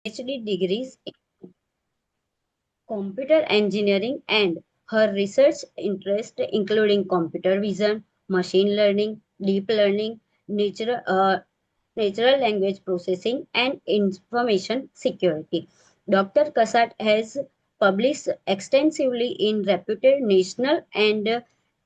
PhD degrees in computer engineering, and her research interests including computer vision, machine learning, deep learning, natural language processing, and information security. Dr. Kasat has published extensively in reputed national and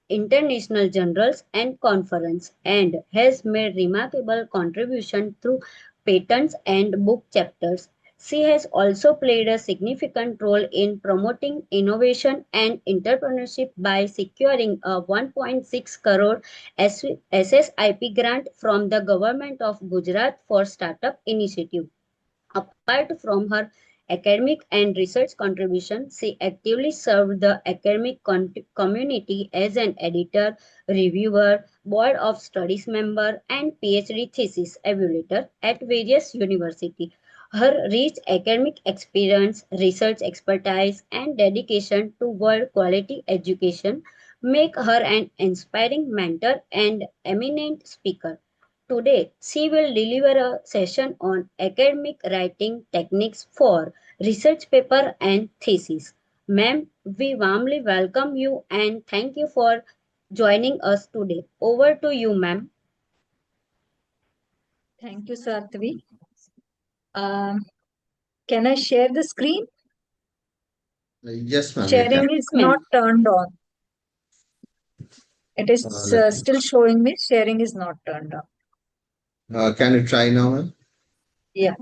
international journals and conferences and has made remarkable contribution through patents and book chapters. She has also played a significant role in promoting innovation and entrepreneurship by securing a 1.6 crore SSIP grant from the government of Gujarat for startup initiative. Apart from her academic and research contributions, she actively served the academic community as an editor, reviewer, board of studies member, and PhD thesis evaluator at various universities. Her rich academic experience, research expertise, and dedication to world quality education make her an inspiring mentor and eminent speaker. Today, she will deliver a session on academic writing techniques for research paper and thesis. Ma'am, we warmly welcome you and thank you for joining us today. Over to you, ma'am. Thank you, Sartvi. Can I share the screen? Yes, ma'am, you can. Sharing is not turned on. It is still showing me sharing is not turned on. Can you try now, ma'am? Yeah.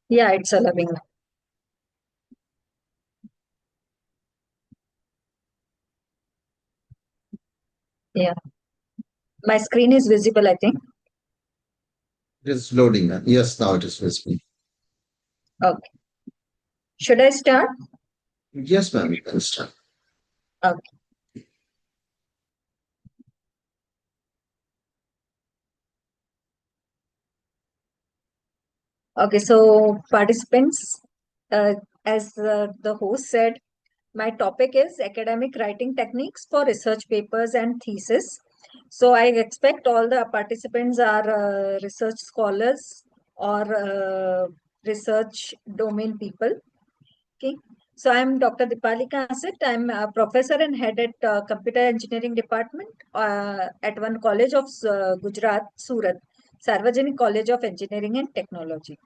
Yeah, it's allowing. Yeah. My screen is visible, I think. It is loading, ma'am. Yes, now it is visible. Okay. Should I start? Yes, ma'am, you can start. Okay. Okay, so participants, as the host said, my topic is academic writing techniques for research papers and thesis. So I expect all the participants are research scholars or research domain people. Okay. So I'm Dr. Dipali Kasit. I'm a professor and head at Computer Engineering Department at one college of Gujarat, Surat, Sarvajanik College of Engineering and Technology.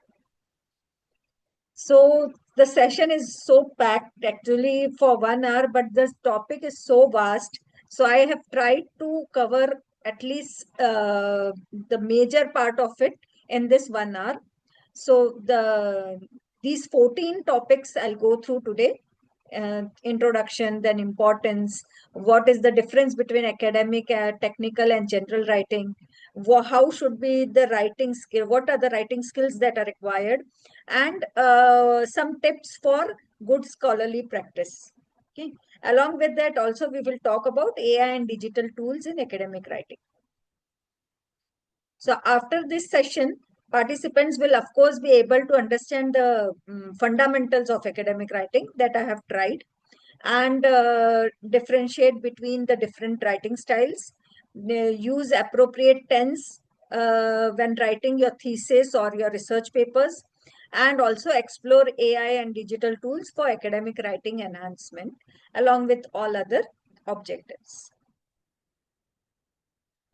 So the session is so packed actually for 1 hour, but the topic is so vast. So I have tried to cover at least the major part of it in this 1 hour. So these 14 topics I'll go through today. Introduction, then importance, what is the difference between academic, technical and general writing, how should be the writing skill, what are the writing skills that are required, and some tips for good scholarly practice. Okay. Along with that, also we will talk about AI and digital tools in academic writing. So after this session, participants will of course be able to understand the fundamentals of academic writing that I have tried, and differentiate between the different writing styles. Use appropriate tense when writing your thesis or your research papers, and also explore AI and digital tools for academic writing enhancement along with all other objectives.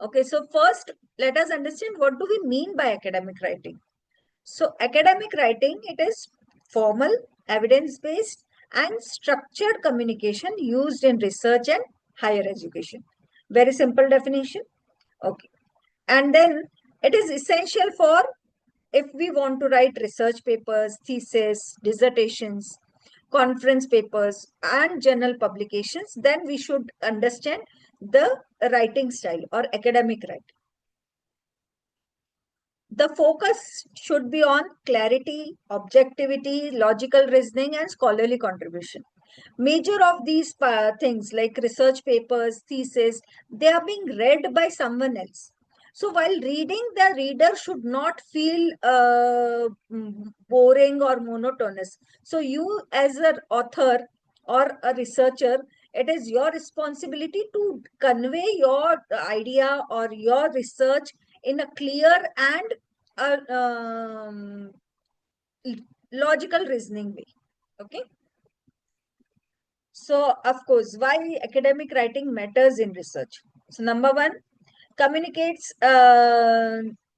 Okay, so first let us understand what do we mean by academic writing. So academic writing, it is formal, evidence-based and structured communication used in research and higher education. Very simple definition. Okay. And then it is essential for if we want to write research papers, thesis, dissertations, conference papers and journal publications, then we should understand the writing style or academic writing. The focus should be on clarity, objectivity, logical reasoning, and scholarly contribution. Major of these things like research papers, thesis, they are being read by someone else. So while reading, the reader should not feel boring or monotonous. So you as an author or a researcher, it is your responsibility to convey your idea or your research in a clear and logical reasoning way. Okay. So, of course, why academic writing matters in research? So, number one, communicates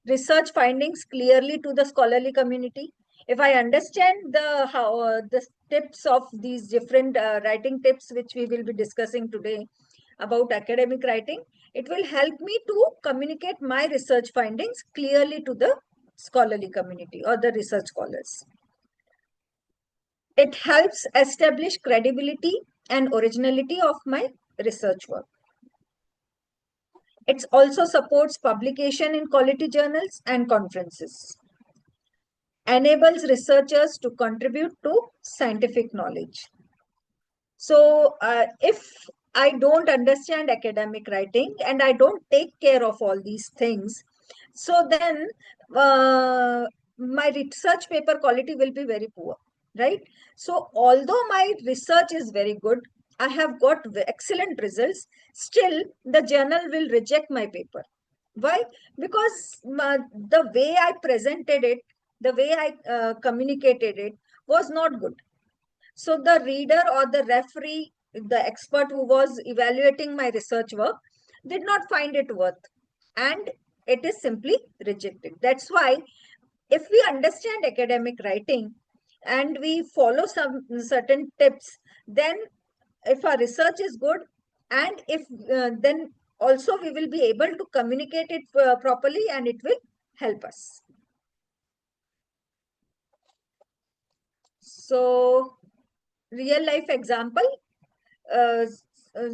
research findings clearly to the scholarly community. If I understand the tips of these different writing tips which we will be discussing today about academic writing, it will help me to communicate my research findings clearly to the scholarly community or the research scholars. It helps establish credibility and originality of my research work. It also supports publication in quality journals and conferences. Enables researchers to contribute to scientific knowledge. So, if I don't understand academic writing and I don't take care of all these things, so then my research paper quality will be very poor, right? So, although my research is very good, I have got excellent results, still the journal will reject my paper. Why? Because the way I presented it, the way I communicated it was not good. So the reader or the referee, the expert who was evaluating my research work, did not find it worth, and it is simply rejected. That's why if we understand academic writing and we follow some certain tips, then if our research is good, and if then also we will be able to communicate it properly, and it will help us. So real life example,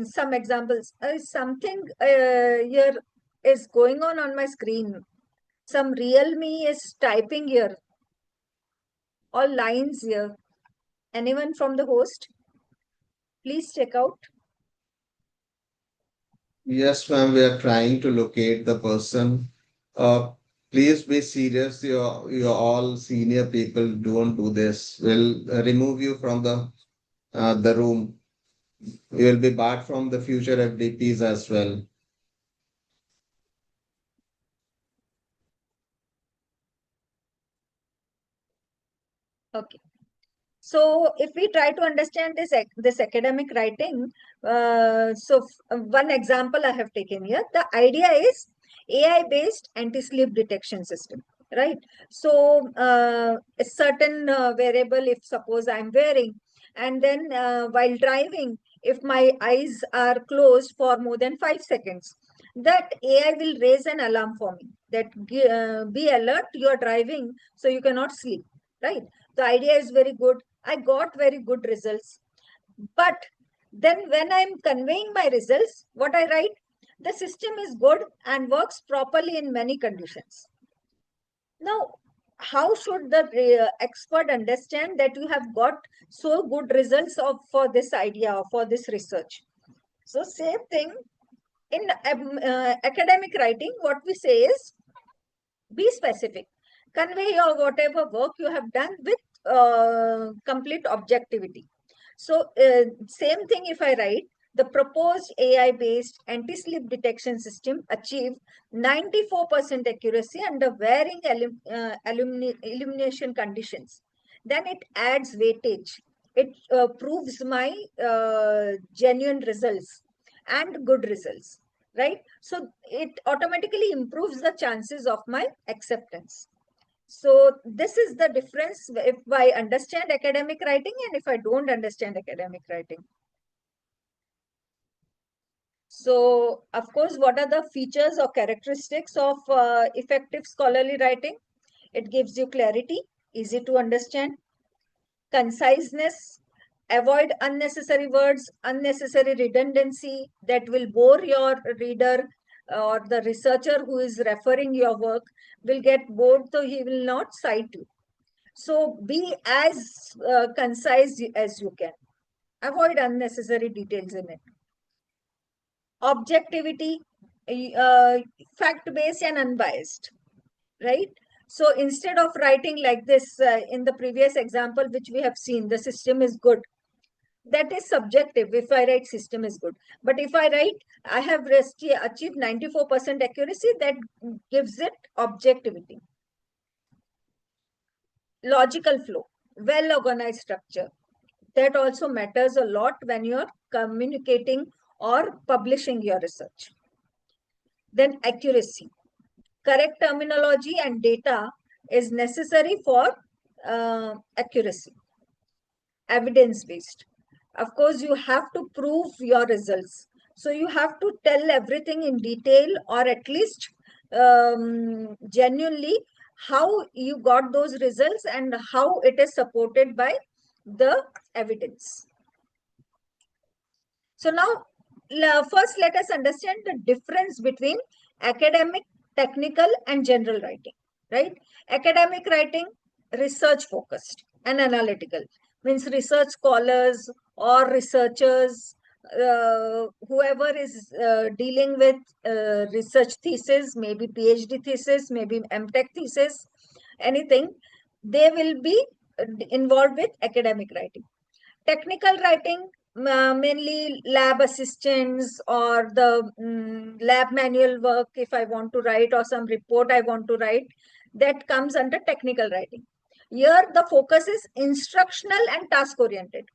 some examples. Something here is going on my screen. Some real me is typing here. All lines here. Anyone from the host? Please check out. Yes, ma'am, we are trying to locate the person. Uh, Please be serious. You're all senior people. Don't do this. We'll remove you from the room. You will be barred from the future FDPs as well. Okay. So if we try to understand this academic writing, one example I have taken here. The idea is AI-based anti-slip detection system, right? So a certain variable, if suppose I'm wearing, and then while driving, if my eyes are closed for more than 5 seconds, that AI will raise an alarm for me that be alert, you are driving, so you cannot sleep, right? The idea is very good. I got very good results. But then when I'm conveying my results, what I write, the system is good and works properly in many conditions. Now, how should the expert understand that you have got so good results for this idea or for this research? So same thing in academic writing, what we say is, be specific. Convey your whatever work you have done with complete objectivity. So same thing if I write, the proposed AI-based anti-slip detection system achieved 94% accuracy under varying illumination conditions. Then it adds weightage. It proves my genuine results and good results, right? So it automatically improves the chances of my acceptance. So this is the difference if I understand academic writing and if I don't understand academic writing. So of course, what are the features or characteristics of effective scholarly writing? It gives you clarity, easy to understand, conciseness, avoid unnecessary words, unnecessary redundancy that will bore your reader, or the researcher who is referring your work will get bored, so he will not cite you. So be as concise as you can. Avoid unnecessary details in it. Objectivity, fact-based and unbiased, right? So instead of writing like this, in the previous example which we have seen, the system is good, that is subjective. If I write system is good, but if I write I have achieved 94% accuracy, that gives it objectivity. logical flow, well-organized structure. That also matters a lot when you're communicating or publishing your research. Then accuracy. Correct terminology and data is necessary for accuracy. Evidence-based. Of course, you have to prove your results. So you have to tell everything in detail, or at least genuinely how you got those results and how it is supported by the evidence. So now, first let us understand the difference between academic, technical, and general writing, right? Academic writing, research focused and analytical, means research scholars or researchers, whoever is dealing with research thesis, maybe PhD thesis, maybe MTech thesis, anything, they will be involved with academic writing. Technical writing, mainly lab assistants or the lab manual work, if I want to write, or some report I want to write, that comes under technical writing. Here the focus is instructional and task oriented.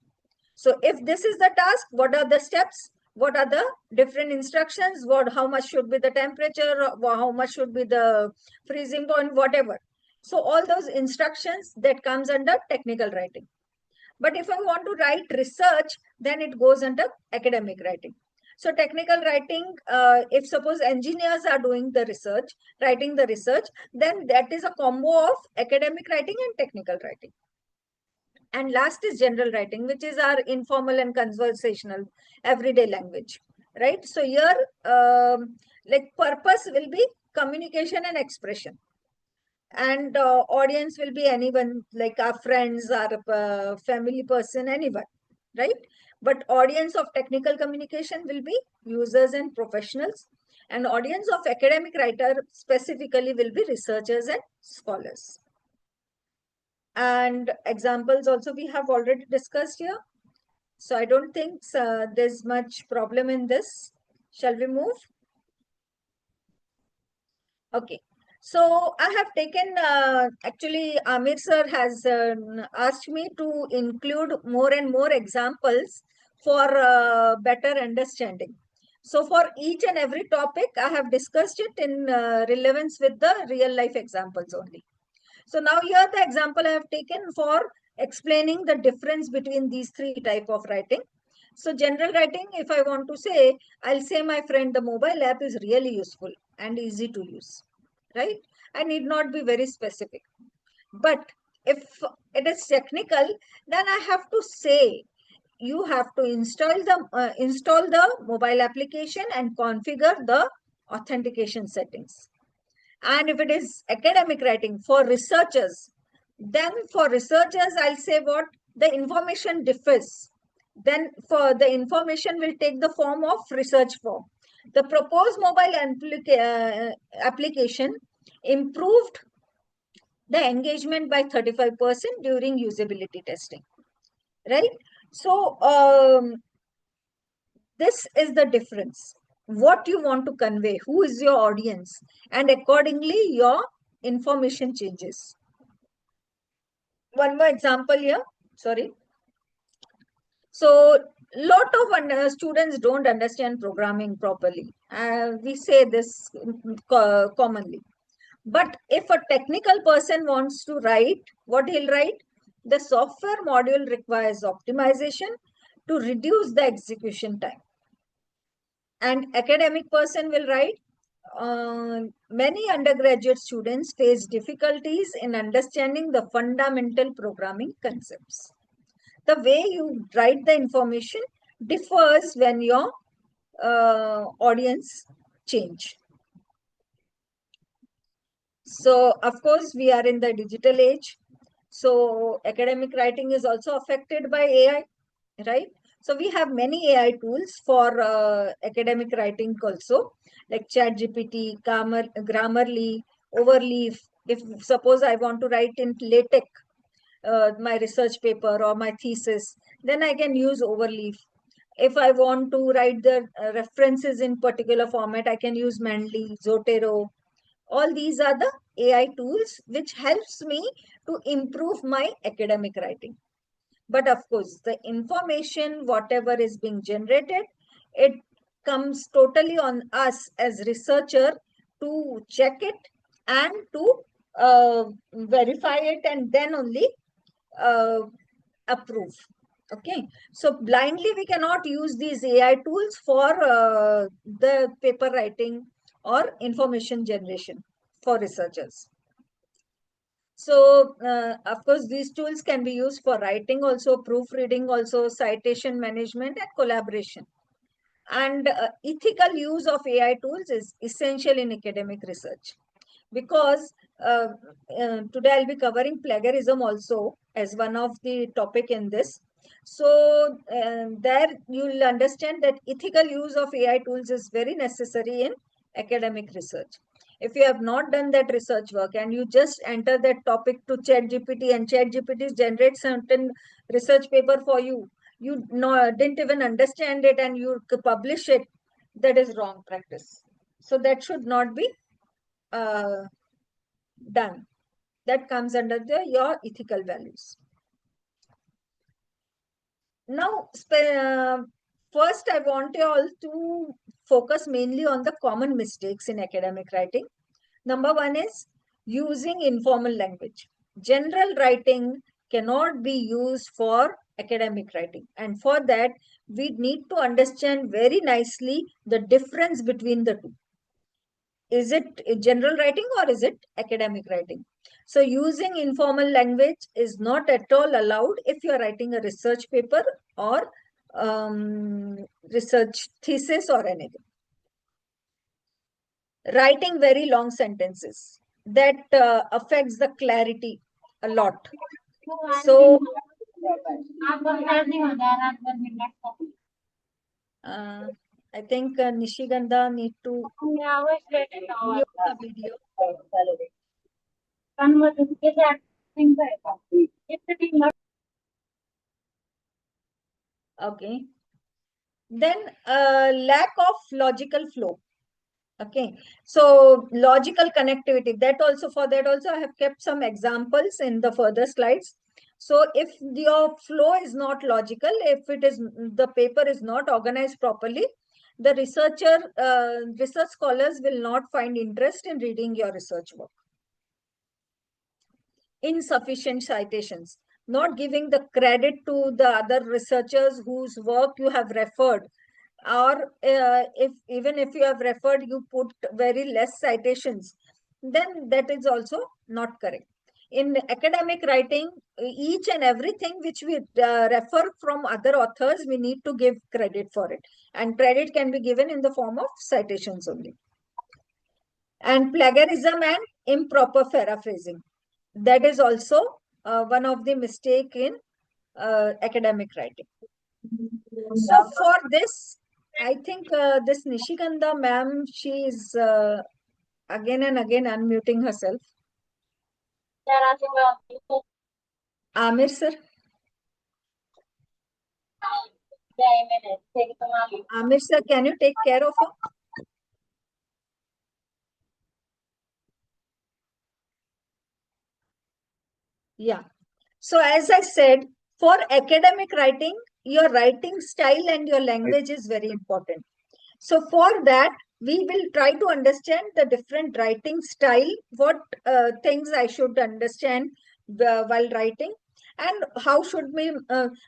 So if this is the task, what are the steps? What are the different instructions? How much should be the temperature? How much should be the freezing point? Whatever. So all those instructions, that comes under technical writing. But if I want to write research, then it goes under academic writing. So technical writing, if suppose engineers are doing the research, writing the research, then that is a combo of academic writing and technical writing. And last is general writing, which is our informal and conversational everyday language, right? So here, like purpose will be communication and expression. And audience will be anyone, like our friends, our family person, anyone, right? But audience of technical communication will be users and professionals, and audience of academic writer specifically will be researchers and scholars. And examples also we have already discussed here, so I don't think there's much problem in this. Shall we move? Okay. So I have taken, actually, Amir sir has asked me to include more and more examples for better understanding. So for each and every topic, I have discussed it in relevance with the real life examples only. So now here the example I have taken for explaining the difference between these three type of writing. So general writing, if I want to say, I'll say, my friend, the mobile app is really useful and easy to use, right? I need not be very specific. But if it is technical, then I have to say, you have to install the mobile application and configure the authentication settings. And if it is academic writing for researchers, then for researchers, I'll say what the information differs. Then for the information will take the form of research form. The proposed mobile application improved the engagement by 35% during usability testing, right? So this is the difference. What you want to convey, who is your audience, and accordingly your information changes. One more example here, sorry. So lot of students don't understand programming properly. We say this commonly. But if a technical person wants to write, what he'll write? The software module requires optimization to reduce the execution time. And academic person will write, many undergraduate students face difficulties in understanding the fundamental programming concepts. The way you write the information differs when your audience change. So, of course, we are in the digital age. So, academic writing is also affected by AI, right? So, we have many AI tools for academic writing also, like ChatGPT, Grammarly, Overleaf. If suppose I want to write in LaTeX, my research paper or my thesis, then I can use Overleaf. If I want to write the references in particular format, I can use Mendeley, Zotero, All these are the AI tools which helps me to improve my academic writing. But of course, the information, whatever is being generated, it comes totally on us as researcher to check it and to verify it, and then only uh, approve. Okay, so blindly we cannot use these AI tools for the paper writing or information generation for researchers. So, of course, these tools can be used for writing also, proofreading also, citation management and collaboration. And ethical use of AI tools is essential in academic research, because today I'll be covering plagiarism also as one of the topic in this. So there you'll understand that ethical use of AI tools is very necessary in academic research. If you have not done that research work and you just enter that topic to ChatGPT and ChatGPT generates certain research paper for you, you didn't even understand it and you publish it, that is wrong practice. So that should not be uh, done. That comes under your ethical values. Now, first I want you all to focus mainly on the common mistakes in academic writing. Number one is using informal language. General writing cannot be used for academic writing. And for that, we need to understand very nicely the difference between the two. Is it general writing or is it academic writing? So using informal language is not at all allowed if you are writing a research paper or research thesis or anything. Writing very long sentences, that affects the clarity a lot. So I think Nishigandha need to mute the video. Okay. Then lack of logical flow. Okay, so logical connectivity, that also, for that also I have kept some examples in the further slides. So if your flow is not logical, if it is, the paper is not organized properly, the research scholars will not find interest in reading your research work. Insufficient citations, not giving the credit to the other researchers whose work you have referred, or if even if you have referred, you put very less citations, then that is also not correct. In academic writing, each and everything which we refer from other authors, we need to give credit for it, and credit can be given in the form of citations only. And plagiarism and improper paraphrasing, that is also one of the mistake in academic writing. So for this, I think this Nishikanda ma'am, she is again and again unmuting herself. Amir sir. Amir sir, can you take care of her? Yeah. So as I said, for academic writing, your writing style and your language is very important. So for that, we will try to understand the different writing style, what things I should understand while writing, and how should we,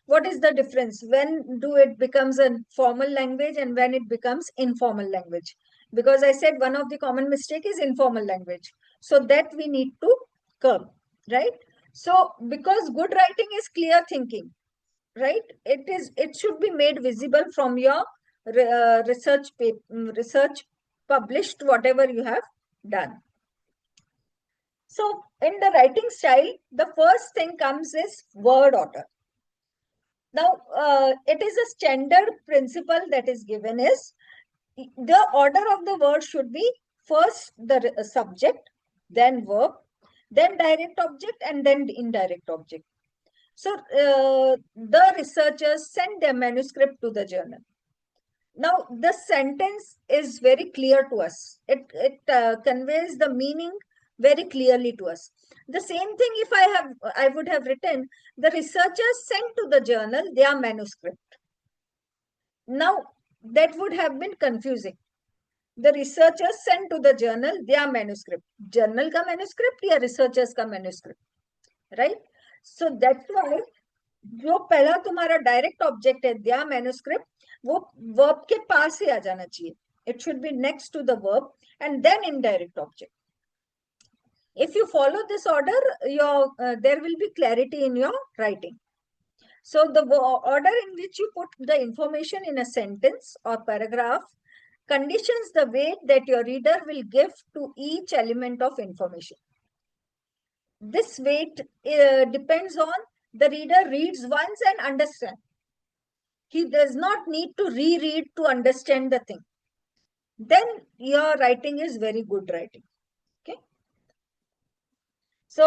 what is the difference? When do it becomes a formal language and when it becomes informal language? Because I said one of the common mistake is informal language. So that we need to curb, right? So because good writing is clear thinking, right? It should be made visible from your research published, whatever you have done. So in the writing style, the first thing comes is word order. Now it is a standard principle that is given is the order of the word should be first the subject, then verb, then direct object, and then indirect object. So the researchers send their manuscript to the journal. Now, the sentence is very clear to us. It conveys the meaning very clearly to us. The same thing if I would have written, the researchers sent to the journal their manuscript. Now, that would have been confusing. The researchers sent to the journal their manuscript. Journal का manuscript या researchers का manuscript, right? So that's why जो पहला तुम्हारा direct object है दिया manuscript, वो verb के पास ही आ जाना चाहिए. It should be next to the verb and then indirect object. If you follow this order, there will be clarity in your writing. So the order in which you put the information in a sentence or paragraph conditions the weight that your reader will give to each element of information. This weight depends on the reader reads once and understands. He does not need to reread to understand the thing. Then your writing is very good writing. Okay. So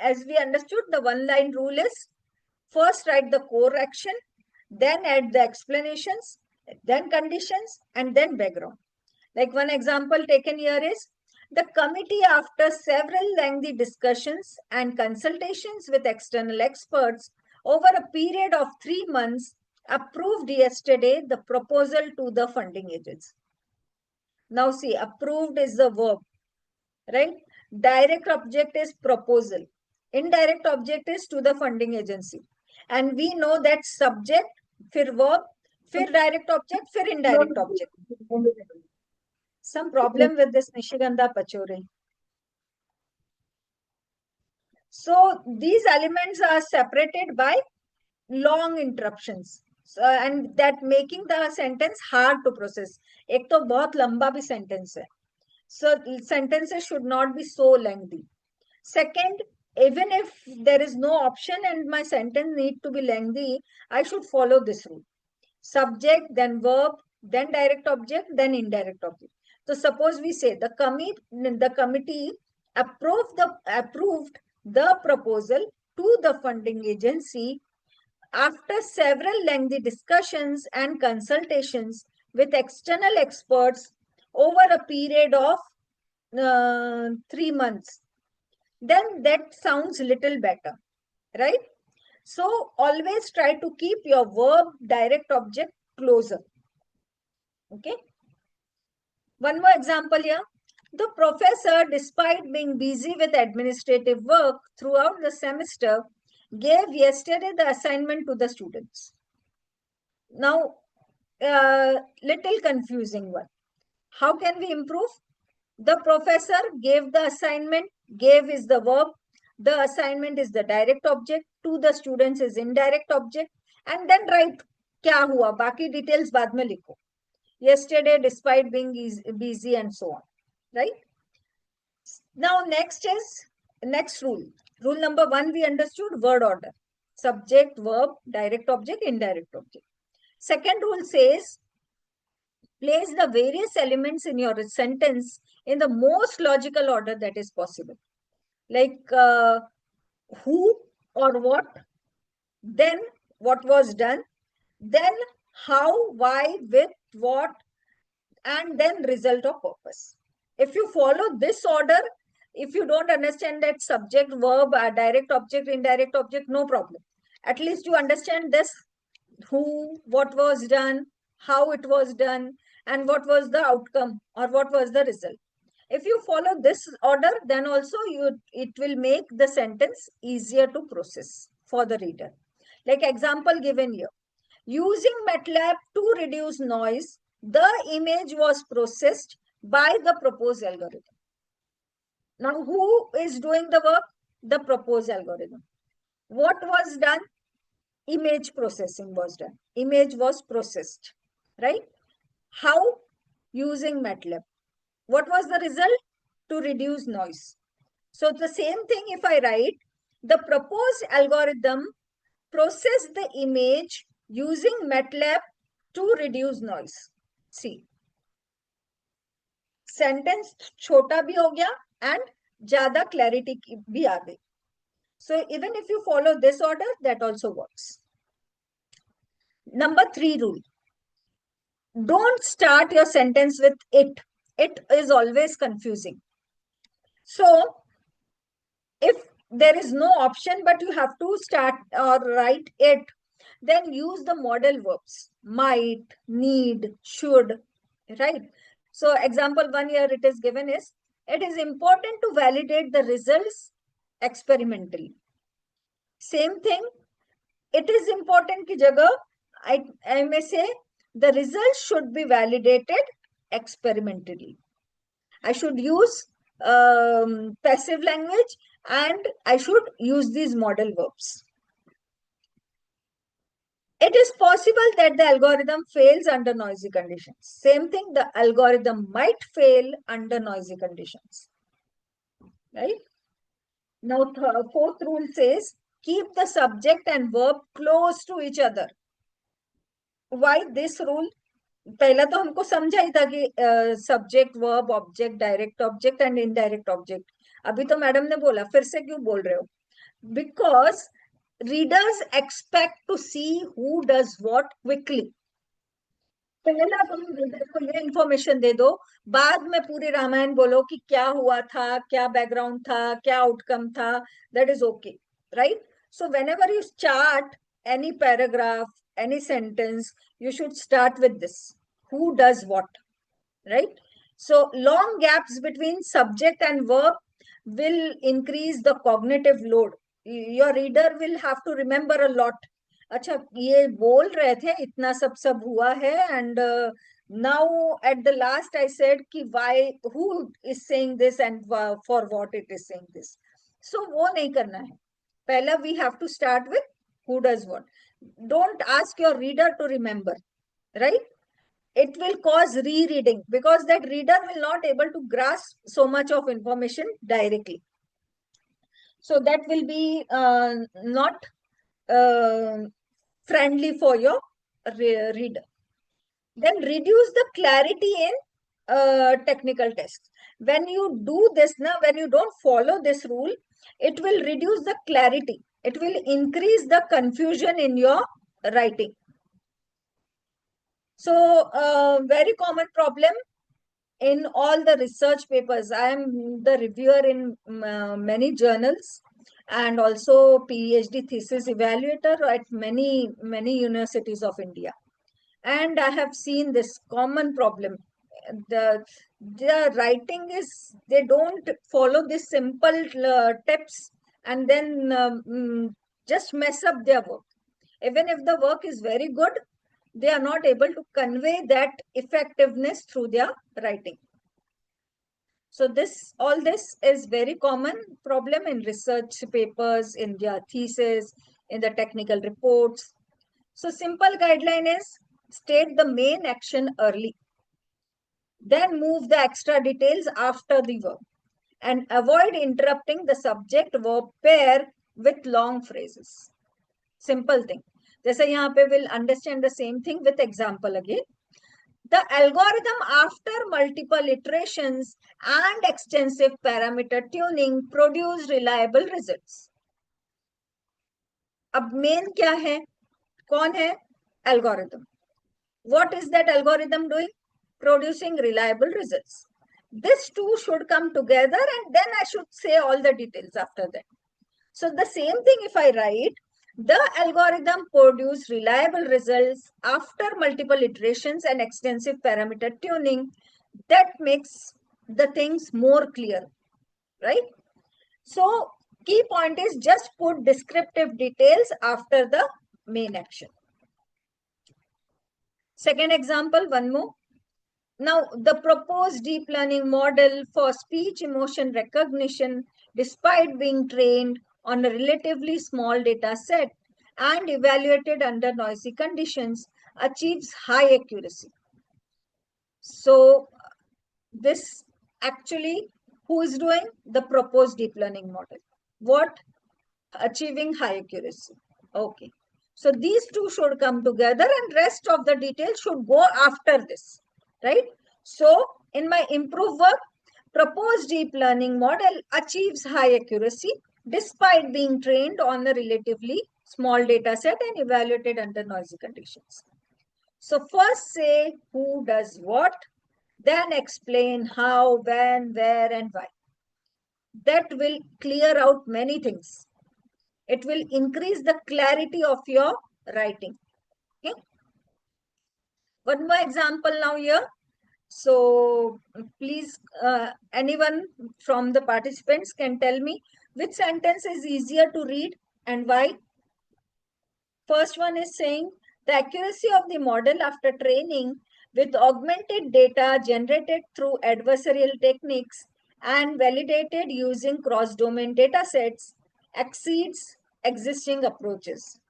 as we understood, the one-line rule is first write the core action, then add the explanations, then conditions, and then background. Like one example taken here is, the committee, after several lengthy discussions and consultations with external experts over a period of 3 months, approved yesterday the proposal to the funding agents. Now see, approved is the verb, right? Direct object is proposal. Indirect object is to the funding agency. And we know that subject, फिर verb, फिर direct object, फिर indirect object. Some problem with this Nishigandha Pachore. So these elements are separated by long interruptions. So, and that making the sentence hard to process. एक तो बहुत लंबा भी sentence है. So sentences should not be so lengthy. Second, even if there is no option and my sentence need to be lengthy, I should follow this rule. Subject, then verb, then direct object, then indirect object. So suppose we say the committee approved the proposal to the funding agency after several lengthy discussions and consultations with external experts over a period of 3 months. Then that sounds little better, right? So always try to keep your verb direct object closer. Okay. One more example here. The professor, despite being busy with administrative work throughout the semester, gave yesterday the assignment to the students. Now, little confusing one. How can we improve? The professor gave the assignment, gave is the verb, the assignment is the direct object, to the students is indirect object, and then write क्या हुआ, बाकी details बाद में लिखो. Yesterday, despite being busy and so on, right? Now, next rule. Rule number 1, we understood word order. Subject, verb, direct object, indirect object. Second rule says, place the various elements in your sentence in the most logical order that is possible. Like who or what, then what was done, then how, why, with, what, and then result or purpose. If you follow this order, if you don't understand that subject, verb, direct object, indirect object, no problem. At least you understand this, who, what was done, how it was done, and what was the outcome or what was the result. If you follow this order, then also it will make the sentence easier to process for the reader. Like example given here. Using MATLAB to reduce noise, the image was processed by the proposed algorithm. Now, who is doing the work? The proposed algorithm. What was done? Image processing was done. Image was processed, right? How? Using MATLAB. What was the result? To reduce noise. So the same thing if I write, the proposed algorithm processed the image using MATLAB to reduce noise. See, sentence छोटा भी हो गया and ज़्यादा clarity भी आ गई. So even if you follow this order, that also works. Number 3 rule. Don't start your sentence with it. It is always confusing. So if there is no option, but you have to start or write it, then use the model verbs: might, need, should, right? So example one here it is given is, it is important to validate the results experimentally. Same thing, it is important ki jagah, I may say the results should be validated experimentally. I should use passive language, and I should use these model verbs. It is possible that the algorithm fails under noisy conditions. Same thing, the algorithm might fail under noisy conditions, right? Now, fourth rule says, keep the subject and verb close to each other. Why this rule? पहला तो हमको समझा ही था कि subject verb object direct object and indirect object. अभी तो madam ने बोला, फिर से क्यों बोल रहे हो? Because readers expect to see who does what quickly. पहला तुम रीडर को ये इंफॉर्मेशन दे दो, बाद में पूरी रामायण बोलो कि क्या हुआ था, क्या बैकग्राउंड था, क्या आउटकम था. That is okay, right? So when ever you start any paragraph, any sentence, you should start with this: who does what, right? So long gaps between subject and verb will increase the cognitive load. Your reader will have to remember a lot. अच्छा, ये बोल रहे थे, इतना सब हुआ है, and now at the last I said कि why, who is saying this, and for what it is saying this. So वो नहीं करना है. पहला we have to start with who does what. Don't ask your reader to remember, right? It will cause rereading, because that reader will not able to grasp so much of information directly. So that will be not friendly for your reader. Then reduce the clarity in technical tests. When you do this, when you don't follow this rule, it will reduce the clarity. It will increase the confusion in your writing. So very common problem in all the research papers. I am the reviewer in many journals, and also PhD thesis evaluator at many universities of India. And I have seen this common problem. The writing is, they don't follow this simple tips, and then just mess up their work. Even if the work is very good, they are not able to convey that effectiveness through their writing. So all this is very common problem in research papers, in their thesis, in the technical reports. So simple guideline is, state the main action early, then move the extra details after the verb, and avoid interrupting the subject verb pair with long phrases. Simple thing. जैसे यहाँ पे will understand the same thing with example again. The algorithm, after multiple iterations and extensive parameter tuning, produce reliable results. अब main क्या है? कौन है? Algorithm. What is that algorithm doing? Producing reliable results. This two should come together, and then I should say all the details after that. So the same thing if I write, the algorithm produce reliable results after multiple iterations and extensive parameter tuning. That makes the things more clear, right? So key point is, just put descriptive details after the main action. Second example, one more. Now, the proposed deep learning model for speech emotion recognition, despite being trained on a relatively small data set and evaluated under noisy conditions, achieves high accuracy. So this actually, who is doing? The proposed deep learning model. What? Achieving high accuracy. Okay. So these two should come together, and rest of the details should go after this, right? So in my improved work, proposed deep learning model achieves high accuracy despite being trained on a relatively small data set and evaluated under noisy conditions. So first say who does what, then explain how, when, where, and why. That will clear out many things. It will increase the clarity of your writing. Okay. One more example now here. So please, anyone from the participants can tell me which sentence is easier to read and why. First one is saying the accuracy of the model after training with augmented data generated through adversarial techniques and validated using cross-domain data sets exceeds existing approaches.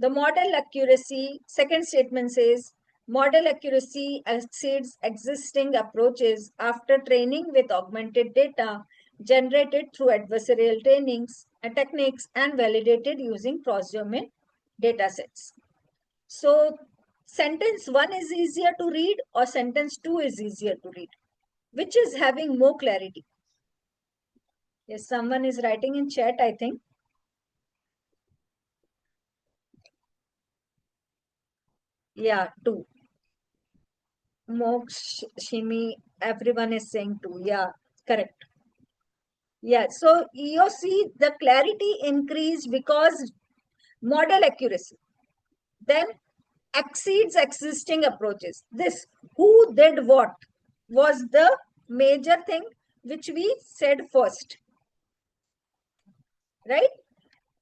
The model accuracy, second statement says, model accuracy exceeds existing approaches after training with augmented data generated through adversarial techniques and validated using cross-domain data sets. So sentence 1 is easier to read or sentence 2 is easier to read? Which is having more clarity? Yes, someone is writing in chat, I think. Yeah, 2. Mox, Shimi, everyone is saying 2. Yeah, correct. Yeah, so you see the clarity increased because model accuracy then exceeds existing approaches. This who did what was the major thing which we said first, right?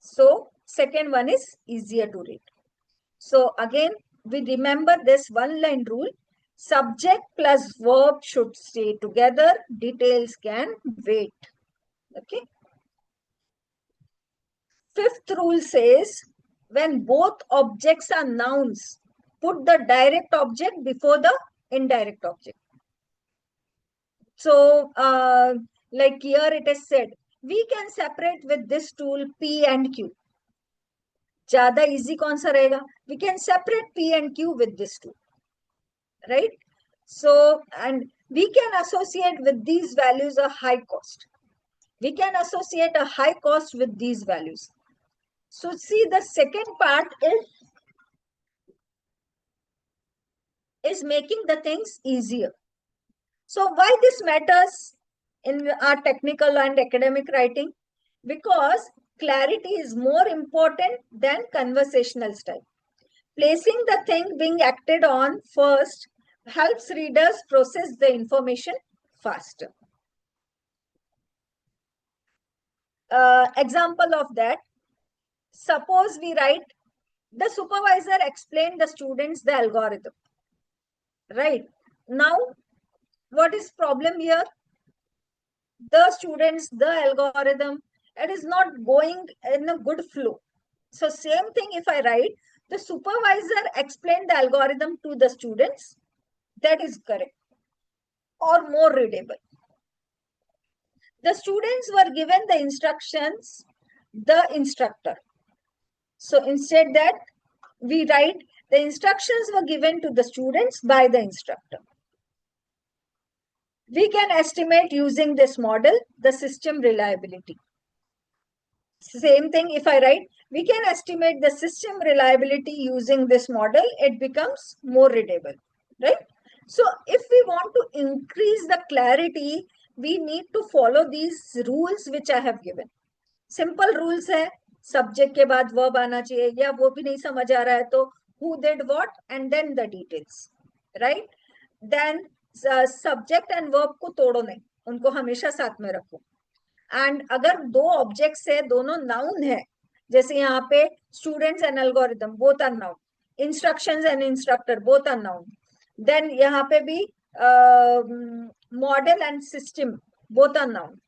So second one is easier to read. So again, we remember this one line rule. Subject plus verb should stay together. Details can wait. Okay. Fifth rule says when both objects are nouns, put the direct object before the indirect object. So, like here it is said, we can separate with this tool P and Q. ज़्यादा easy कौन सा रहेगा? We can separate P and Q with this tool, right? So, and we can associate with these values a high cost. We can associate a high cost with these values. So, see, the second part is making the things easier. So why this matters in our technical and academic writing? Because clarity is more important than conversational style. Placing the thing being acted on first helps readers process the information faster. Example of that, suppose we write, the supervisor explained the students the algorithm. Right. Now, what is problem here? The students, the algorithm, it is not going in a good flow. So same thing if I write, the supervisor explained the algorithm to the students, that is correct or more readable. The students were given the instructions, the instructor. So instead that we write, the instructions were given to the students by the instructor. We can estimate using this model the system reliability. Same thing if I write, we can estimate the system reliability using this model, it becomes more readable, right? So if we want to increase the clarity, we need to follow these rules which I have given. Simple rules है, subject के बाद verb आना चाहिए, या वो भी नहीं समझ आ रहा है तो who did what and then the details, right? Then subject and verb को तोड़ो नहीं, उनको हमेशा साथ में रखो. एंड अगर दो ऑब्जेक्ट्स है, दोनों नाउन है, जैसे यहाँ पे students and algorithm both are noun, instructions and instructor both are noun, देन यहाँ पे भी model and system both are noun.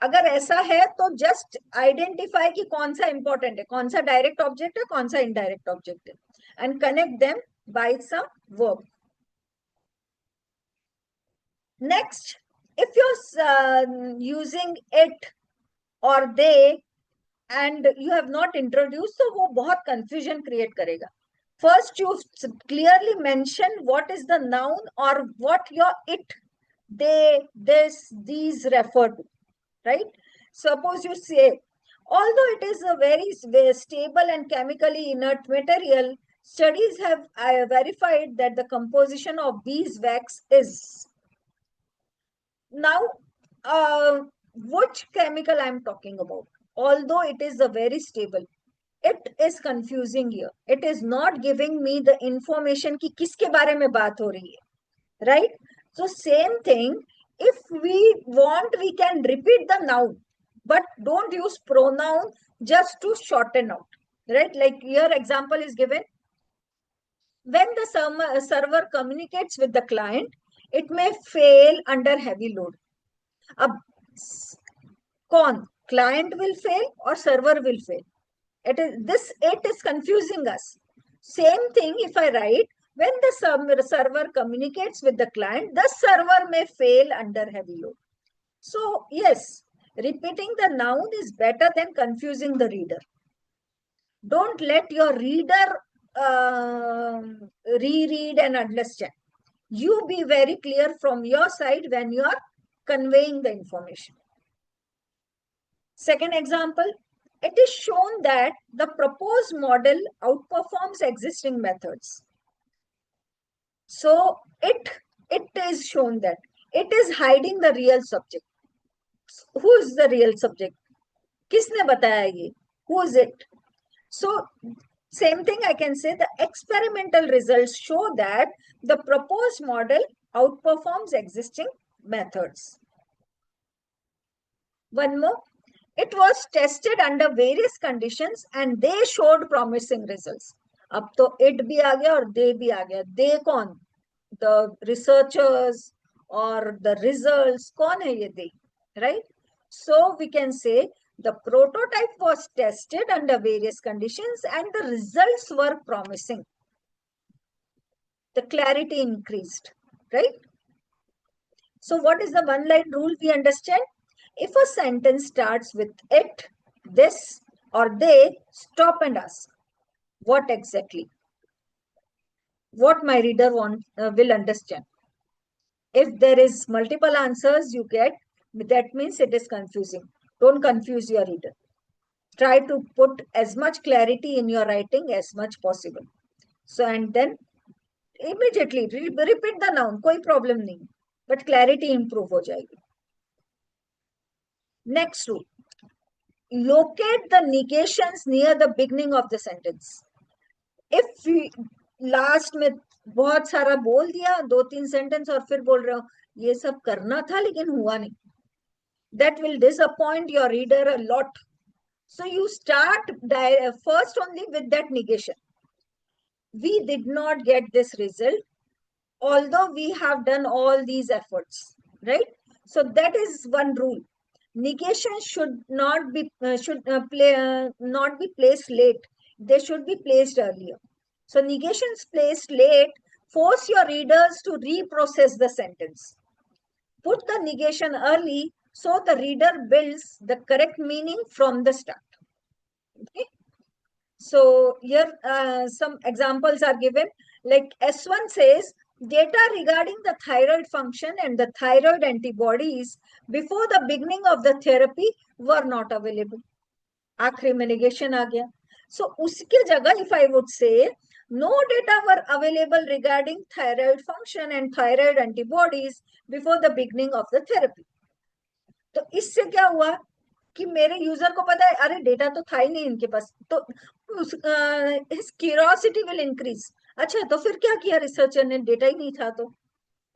अगर ऐसा है तो जस्ट आइडेंटिफाई कि कौन सा इंपॉर्टेंट है, कौन सा डायरेक्ट ऑब्जेक्ट है, कौन सा इनडायरेक्ट ऑब्जेक्ट है, and connect them by some verb. Next, if you're using it or they and you have not introduced, so वो बहुत confusion create करेगा. First, you clearly mention what is the noun or what your it, they, this, these refer to, right? Suppose you say, although it is a very stable and chemically inert material, Studies have verified that the composition of beeswax is. Now, which chemical I'm talking about? Although it is a very stable, it is confusing here. It is not giving me the information कि किसके बारे में बात हो रही है, right? So same thing, if we want, we can repeat the noun, but don't use pronoun just to shorten out, right? Like here example is given, when the server communicates with the client, it may fail under heavy load. अब कौन, client will fail or server will fail? It is confusing us. Same thing if I write, when the server communicates with the client, the server may fail under heavy load. So yes, repeating the noun is better than confusing the reader. Don't let your reader reread and understand. You be very clear from your side when you are conveying the information. Second example, it is shown that the proposed model outperforms existing methods. So it is shown that it is hiding the real subject. Who is the real subject? किसने बताया ये? Who is it? So same thing I can say, the experimental results show that the proposed model outperforms existing methods. One more, it was tested under various conditions and they showed promising results. अब तो it भी आ गया और they भी आ गया. They कौन? The researchers or the results, कौन है ये they? Right? So we can say the prototype was tested under various conditions and the results were promising. The clarity increased, right? So what is the one-line rule we understand? If a sentence starts with it, this, or they, stop and ask, what exactly? What my reader will understand. If there is multiple answers you get, that means it is confusing. Don't confuse your reader. Try to put as much clarity in your writing as much possible. So, and then immediately repeat the noun, कोई problem नहीं, but clarity improve हो जाएगी. Next rule, locate the negations near the beginning of the sentence. If we last में बहुत सारा बोल दिया, 2-3 sentence और फिर बोल रहे हो ये सब करना था लेकिन हुआ नहीं, that will disappoint your reader a lot. So you start first only with that negation. We did not get this result, although we have done all these efforts, right? So that is one rule. Negation should not be not be placed late. They should be placed earlier. So negations placed late force your readers to reprocess the sentence. Put the negation early so the reader builds the correct meaning from the start. Okay. So here some examples are given. Like S1 says, data regarding the thyroid function and the thyroid antibodies before the beginning of the therapy were not available. आखिरी में negation आ गया. So उसके जगह if I would say, no data were available regarding thyroid function and thyroid antibodies before the beginning of the therapy. तो इससे क्या हुआ कि मेरे यूजर को पता है अरे डेटा तो था ही नहीं इनके पास, तो his curiosity will increase. अच्छा तो फिर क्या किया रिसर्चर ने, डेटा ही नहीं था तो,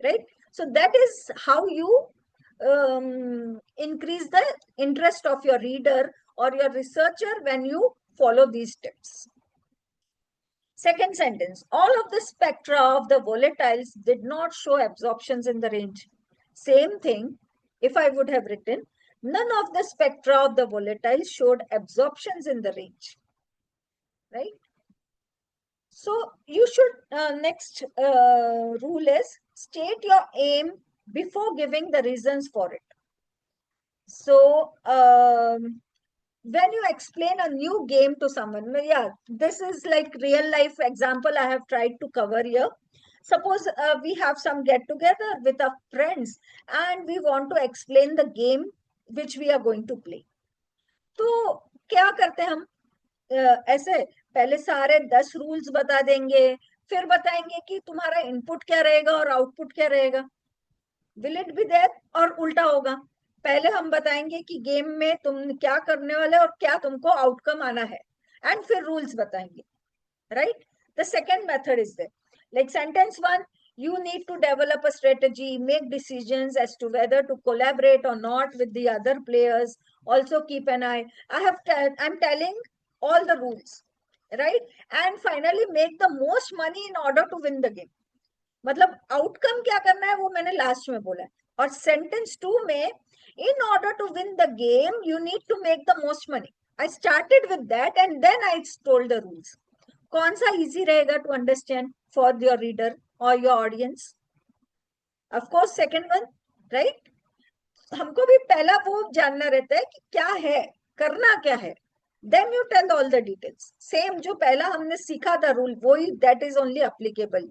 right? So that is how you increase the interest of your reader or your researcher when you follow these tips. Second sentence, all of the spectra of the volatiles did not show absorptions in the range. Same thing, if I would have written, none of the spectra of the volatiles showed absorptions in the range, right? So you should, next rule is state your aim before giving the reasons for it. So when you explain a new game to someone, yeah, this is like real life example I have tried to cover here. Suppose we have some get together with our friends and we want to explain the game which we are going to play. तो क्या करते हैं हम ऐसे पहले सारे 10 rules बता देंगे, फिर बताएंगे कि तुम्हारा इनपुट क्या रहेगा और आउटपुट क्या रहेगा. Will it be there? और उल्टा होगा, पहले हम बताएंगे कि गेम में तुम क्या करने वाले और क्या तुमको आउटकम आना है, एंड फिर रूल्स बताएंगे. Right? The second method is there. Like sentence one, you need to develop a strategy, make decisions as to whether to collaborate or not with the other players. Also keep an eye. I'm telling all the rules, right? And finally, make the most money in order to win the game. मतलब outcome क्या करना है वो मैंने last में बोला है. और सेंटेंस टू में, in order to win the game you need to make the most money. I started with that and then I told the rules. कौन सा इजी रहेगा to understand for your reader और your audience? Of course second one, right? हमको भी पहला वो जानना रहता है कि क्या है, करना क्या है, then you tell all the details. Same जो पहला हमने सीखा था रूल, वो ही that is only applicable.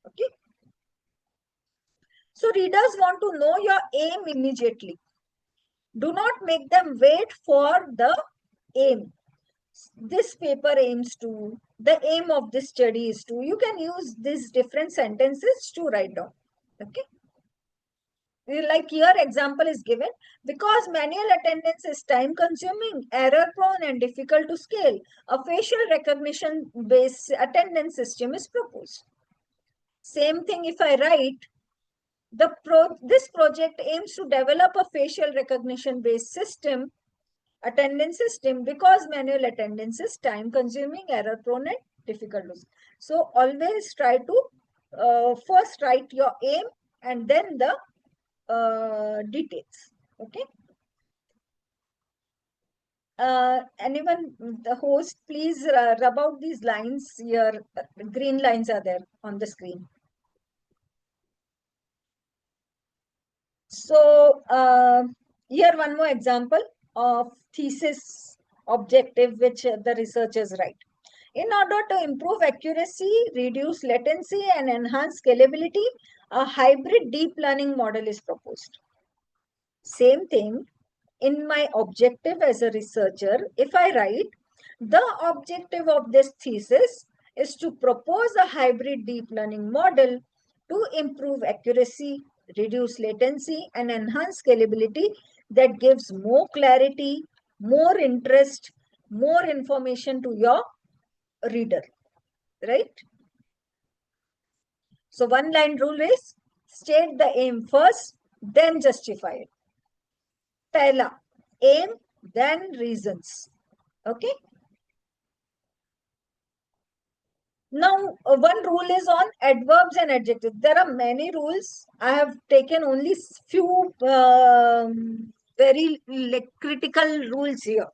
Okay, so readers want to know your aim immediately. Do not make them wait for the aim. This paper aims to, the aim of this study is to. You can use these different sentences to write down. Okay, like here example is given, because manual attendance is time consuming, error prone and difficult to scale, a facial recognition based attendance system is proposed. Same thing if I write, this project aims to develop a facial recognition based system, attendance system, because manual attendance is time consuming, error prone and difficult to. So always try to first write your aim and then the details. Okay, anyone, the host, please rub out these lines here. Green lines are there on the screen. So here one more example of thesis objective which the researchers write. In order to improve accuracy, reduce latency and enhance scalability, a hybrid deep learning model is proposed. Same thing in my objective as a researcher, if I write, the objective of this thesis is to propose a hybrid deep learning model to improve accuracy, reduce latency, and enhance scalability that gives more clarity, more interest, more information to your reader, right? So one line rule is state the aim first, then justify it. Pehla, aim, then reasons. Okay. Now, one rule is on adverbs and adjectives. There are many rules. I have taken only few very critical rules here.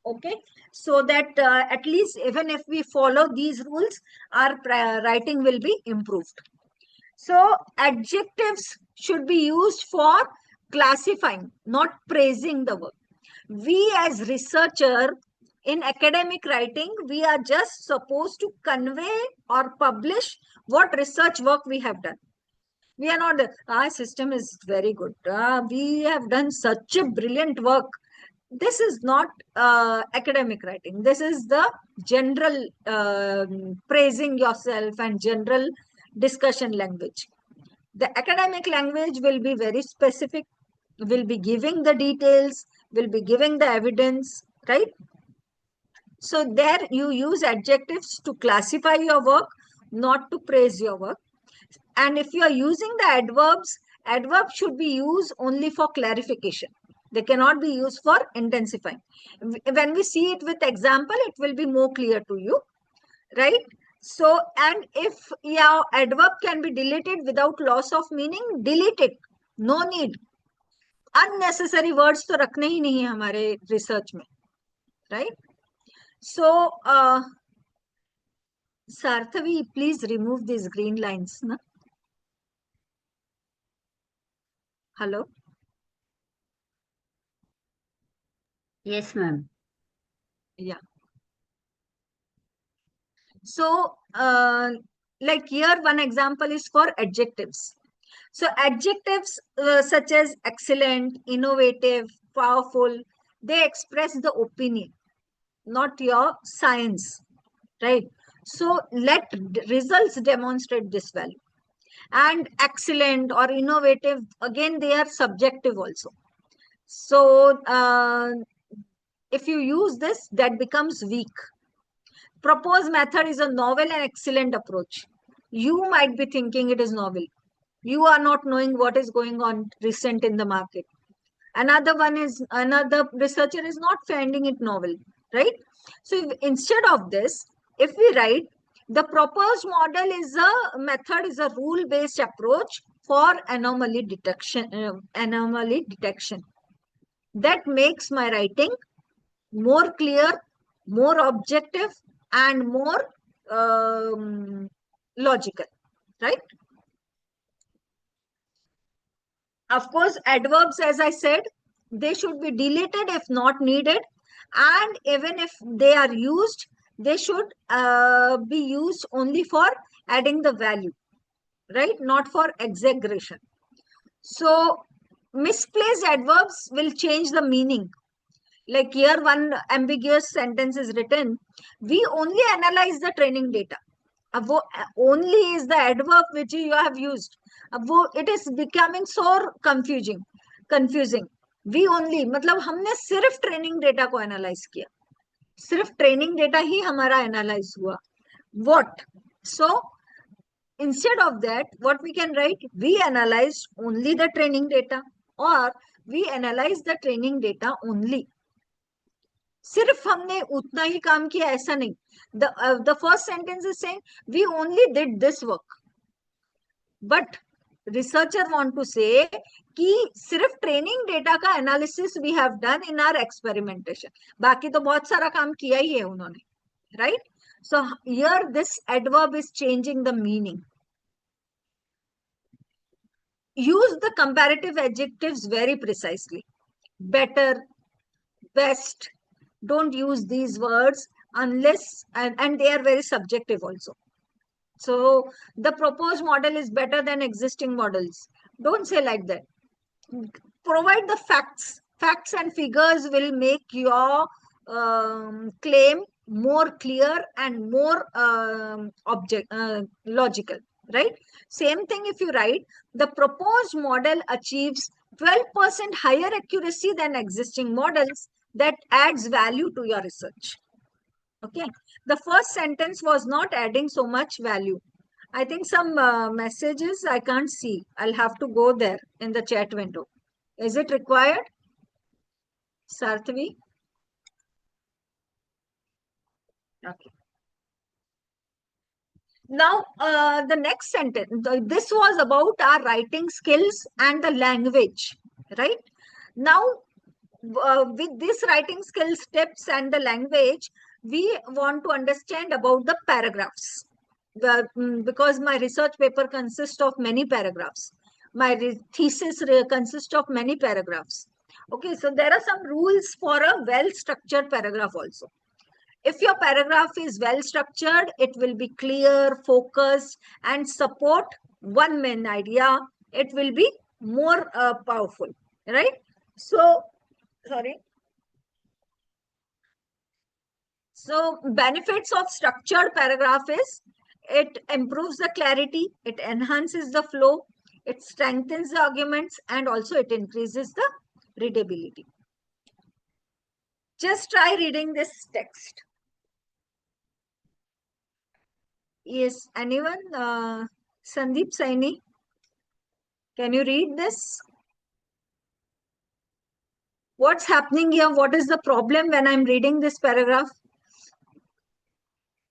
Okay, so that at least even if we follow these rules, our writing will be improved. So adjectives should be used for classifying, not praising the work. We as researcher in academic writing, we are just supposed to convey or publish what research work we have done. We are not, our system is very good. We have done such a brilliant work. This is not academic writing. This is the general praising yourself and general discussion language. The academic language will be very specific, will be giving the details, will be giving the evidence, right? So there you use adjectives to classify your work, not to praise your work. And if you are using the adverbs, adverbs should be used only for clarification. They cannot be used for intensifying. When we see it with example, it will be more clear to you, right? So, and if your adverb can be deleted without loss of meaning, delete it. No need. Unnecessary words तो रखने ही नहीं है हमारे research में, right? So, Sarthavi, please remove these green lines. Na? Hello? Yes, ma'am. Yeah. So, like here, one example is for adjectives. So, adjectives such as excellent, innovative, powerful, they express the opinion. not your science, right? So let results demonstrate this value. And excellent or innovative, again, they are subjective also. So if you use this, that becomes weak. Proposed method is a novel and excellent approach. You might be thinking it is novel. You are not knowing what is going on recent in the market. Another researcher is not finding it novel, right? So instead of this, if we write, the proposed model is a method, is a rule based approach for anomaly detection. That makes my writing more clear, more objective, and more logical, right? Of course, adverbs, as I said, they should be deleted if not needed. And even if they are used, they should be used only for adding the value, right? Not for exaggeration. So misplaced adverbs will change the meaning. Like here, one ambiguous sentence is written, we only analyze the training data. Only is the adverb which you have used. It is becoming so confusing. We only, मतलब हमने सिर्फ training data को analyse किया, सिर्फ training data ही हमारा analyse हुआ. What? So instead of that, what we can write, we analyzed only the training data, or we analyze the training data only. सिर्फ हमने उतना ही काम किया ऐसा नहीं. The first sentence is saying we only did this work, but researcher want to say कि सिर्फ training data का analysis we have done in our experimentation, बाकी तो बहुत सारा काम किया ही है उन्होंने, right? So here this adverb is changing the meaning. Use the comparative adjectives very precisely. Better, best. Don't use these words unless, and they are very subjective also. So the proposed model is better than existing models. Don't say like that. Provide the facts. Facts and figures will make your claim more clear and more logical, right? Same thing if you write, the proposed model achieves 12% higher accuracy than existing models. That adds value to your research. Okay. The first sentence was not adding so much value. I think some messages I can't see. I'll have to go there in the chat window. Is it required, Sarthvi? Okay. Now, the next sentence, this was about our writing skills and the language, right? Now, with this writing skills tips and the language, we want to understand about the paragraphs. Because my research paper consists of many paragraphs. My thesis consists of many paragraphs. Okay, so there are some rules for a well-structured paragraph also. If your paragraph is well structured, it will be clear, focused, and support one main idea. It will be more powerful, right? So, sorry. So, benefits of structured paragraph is it improves the clarity, it enhances the flow, it strengthens the arguments, and also it increases the readability. Just try reading this text. Yes, anyone? Sandeep Saini, can you read this? What's happening here? What is the problem when I'm reading this paragraph?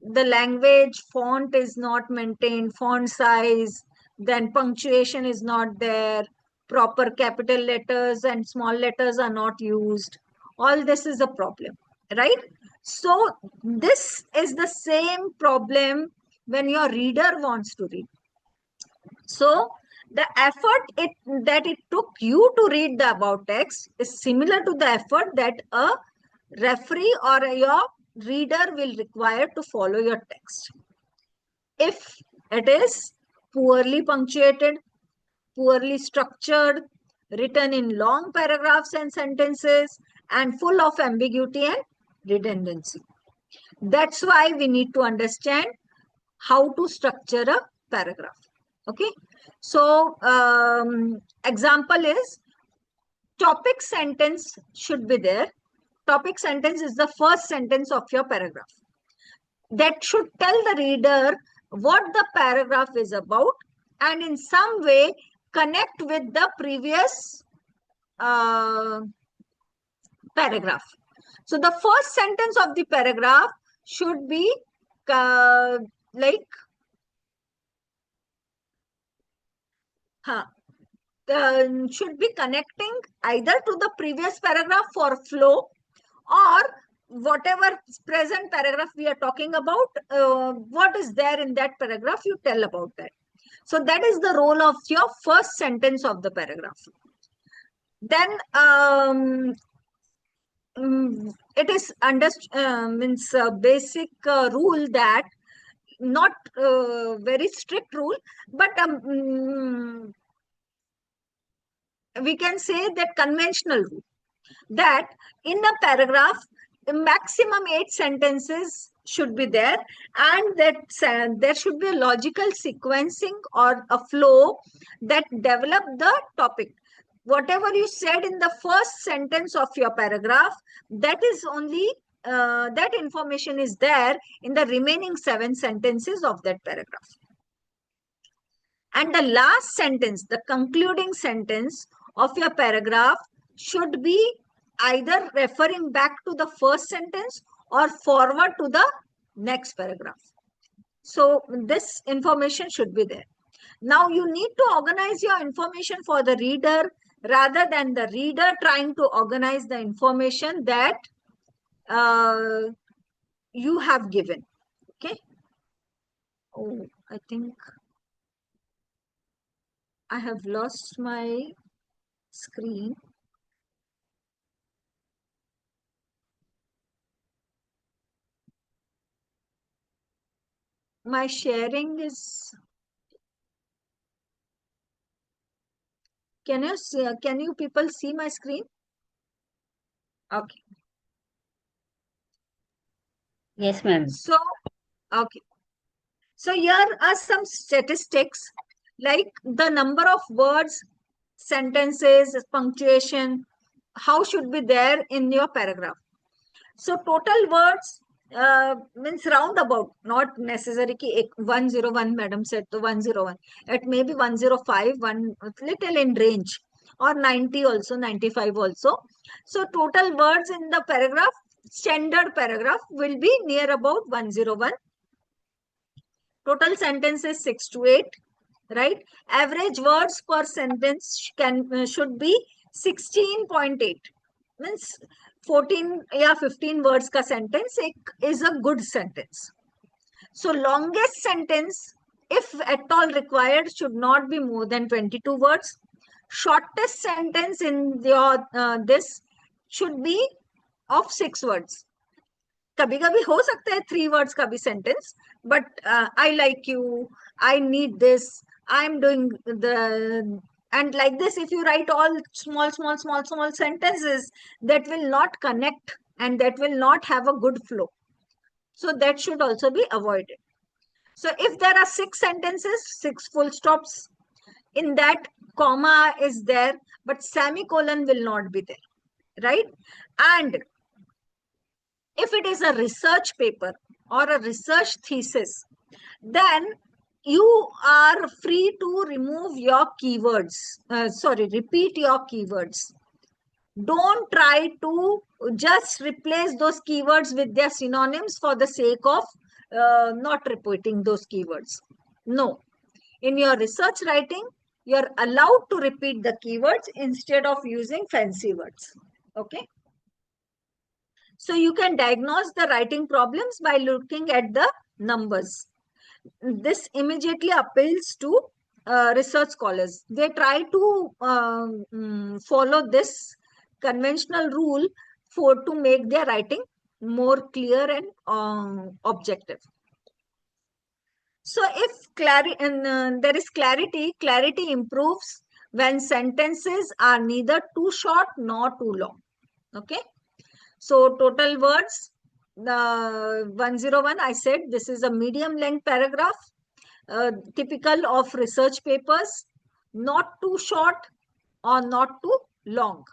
The language, font is not maintained, font size, then punctuation is not there, proper capital letters and small letters are not used. All this is a problem, right? So this is the same problem when your reader wants to read. So the effort that it took you to read the about text is similar to the effort that a referee or your reader will require to follow your text. If it is poorly punctuated, poorly structured, written in long paragraphs and sentences, and full of ambiguity and redundancy. That's why we need to understand how to structure a paragraph. Okay. So example is topic sentence should be there. Topic sentence is the first sentence of your paragraph. That should tell the reader what the paragraph is about and in some way connect with the previous paragraph. So the first sentence of the paragraph should be like should be connecting either to the previous paragraph for flow or whatever present paragraph we are talking about, what is there in that paragraph, you tell about that. So that is the role of your first sentence of the paragraph. Then it is means a basic rule that not very strict rule, but we can say that conventional rule that in a paragraph maximum 8 sentences should be there, and that there should be a logical sequencing or a flow that develop the topic. Whatever you said in the first sentence of your paragraph, that is only that information is there in the remaining 7 sentences of that paragraph. And the last sentence, the concluding sentence of your paragraph should be either referring back to the first sentence or forward to the next paragraph. So this information should be there. Now you need to organize your information for the reader rather than the reader trying to organize the information that you have given. Okay. Oh, I think I have lost my screen. My sharing is, can you see, can you people see my screen? Okay. Yes, ma'am. So, okay. So here are some statistics like the number of words, sentences, punctuation, how should be there in your paragraph. So total words means roundabout, not necessary ki 101 madam said to 101. It may be 105, one little in range, or 90 also, 95 also. So total words in the paragraph, standard paragraph will be near about 101. Total sentences 6 to 8, right? Average words per sentence should be 16.8. Means 14 या 15 words का sentence is a good sentence. So longest sentence, if at all required, should not be more than 22 words. Shortest sentence in your this should be of 6 words. कभी कभी हो सकता है 3 words का भी sentence, but I like you, I need this, I'm doing the, and like this, if you write all small sentences, that will not connect and that will not have a good flow. So that should also be avoided. So if there are 6 sentences, 6 full stops, in that comma is there, but semicolon will not be there, right? And if it is a research paper or a research thesis, then you are free to remove your keywords. Repeat your keywords. Don't try to just replace those keywords with their synonyms for the sake of not repeating those keywords. No. In your research writing, you're allowed to repeat the keywords instead of using fancy words. Okay. So you can diagnose the writing problems by looking at the numbers. This immediately appeals to research scholars. They try to follow this conventional rule to make their writing more clear and objective. So if there is clarity, clarity improves when sentences are neither too short nor too long. Okay. So total words The 101, I said this is a medium length paragraph, typical of research papers, not too short or not too long.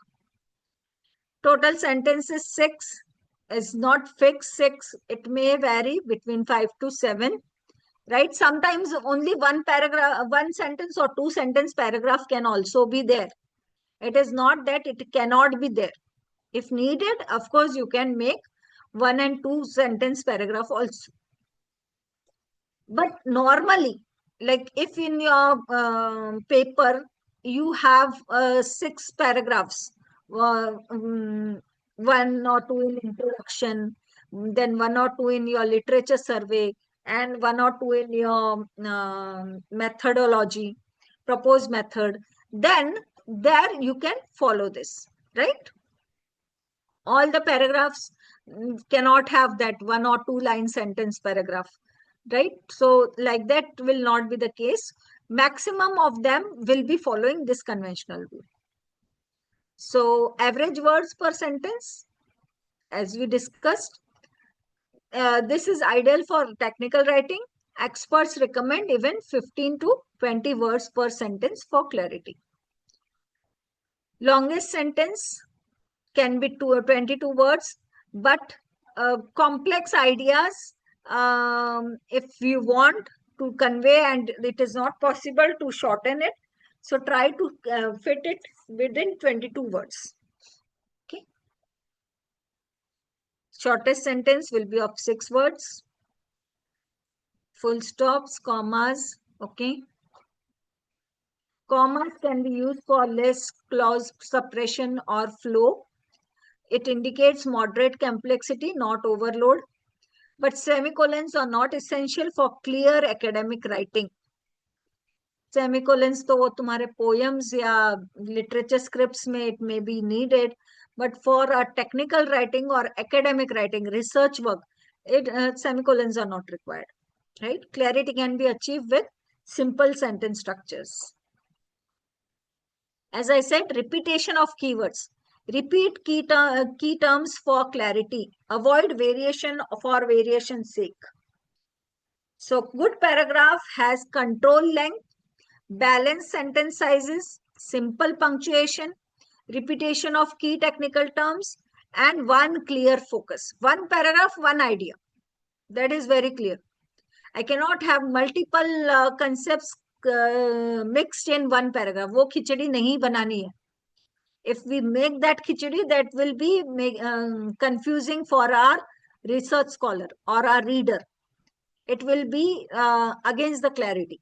Total sentence is 6, is not fixed 6. It may vary between 5 to 7, right? Sometimes only one paragraph, one sentence or two sentence paragraph can also be there. It is not that it cannot be there. If needed, of course, you can make 1 and 2 sentence paragraph also. But normally, like if in your paper you have 6 paragraphs, one or two in introduction, then one or two in your literature survey, and one or two in your methodology, proposed method, then there you can follow this, right? All the paragraphs cannot have that 1 or 2 line sentence paragraph, right? So like that will not be the case. Maximum of them will be following this conventional rule. So average words per sentence, as we discussed, this is ideal for technical writing. Experts recommend even 15 to 20 words per sentence for clarity. Longest sentence can be 22 words, but complex ideas, if you want to convey and it is not possible to shorten it, so try to fit it within 22 words. Okay. Shortest sentence will be of 6 words. Full stops, commas. Okay. Commas can be used for less clause suppression or flow. It indicates moderate complexity, not overload. But semicolons are not essential for clear academic writing. Semicolons तो वो तुम्हारे poems या literature scripts में it may be needed, but for a technical writing or academic writing, research work, semicolons are not required, right? Clarity can be achieved with simple sentence structures. As I said, repetition of keywords. Repeat key terms for clarity. Avoid variation for variation's sake. So good paragraph has control length, balanced sentence sizes, simple punctuation, repetition of key technical terms, and one clear focus. One paragraph, one idea. That is very clear. I cannot have multiple concepts mixed in one paragraph. वो खिचड़ी नहीं बनानी है. If we make that khichdi, that will be confusing for our research scholar or our reader. It will be against the clarity.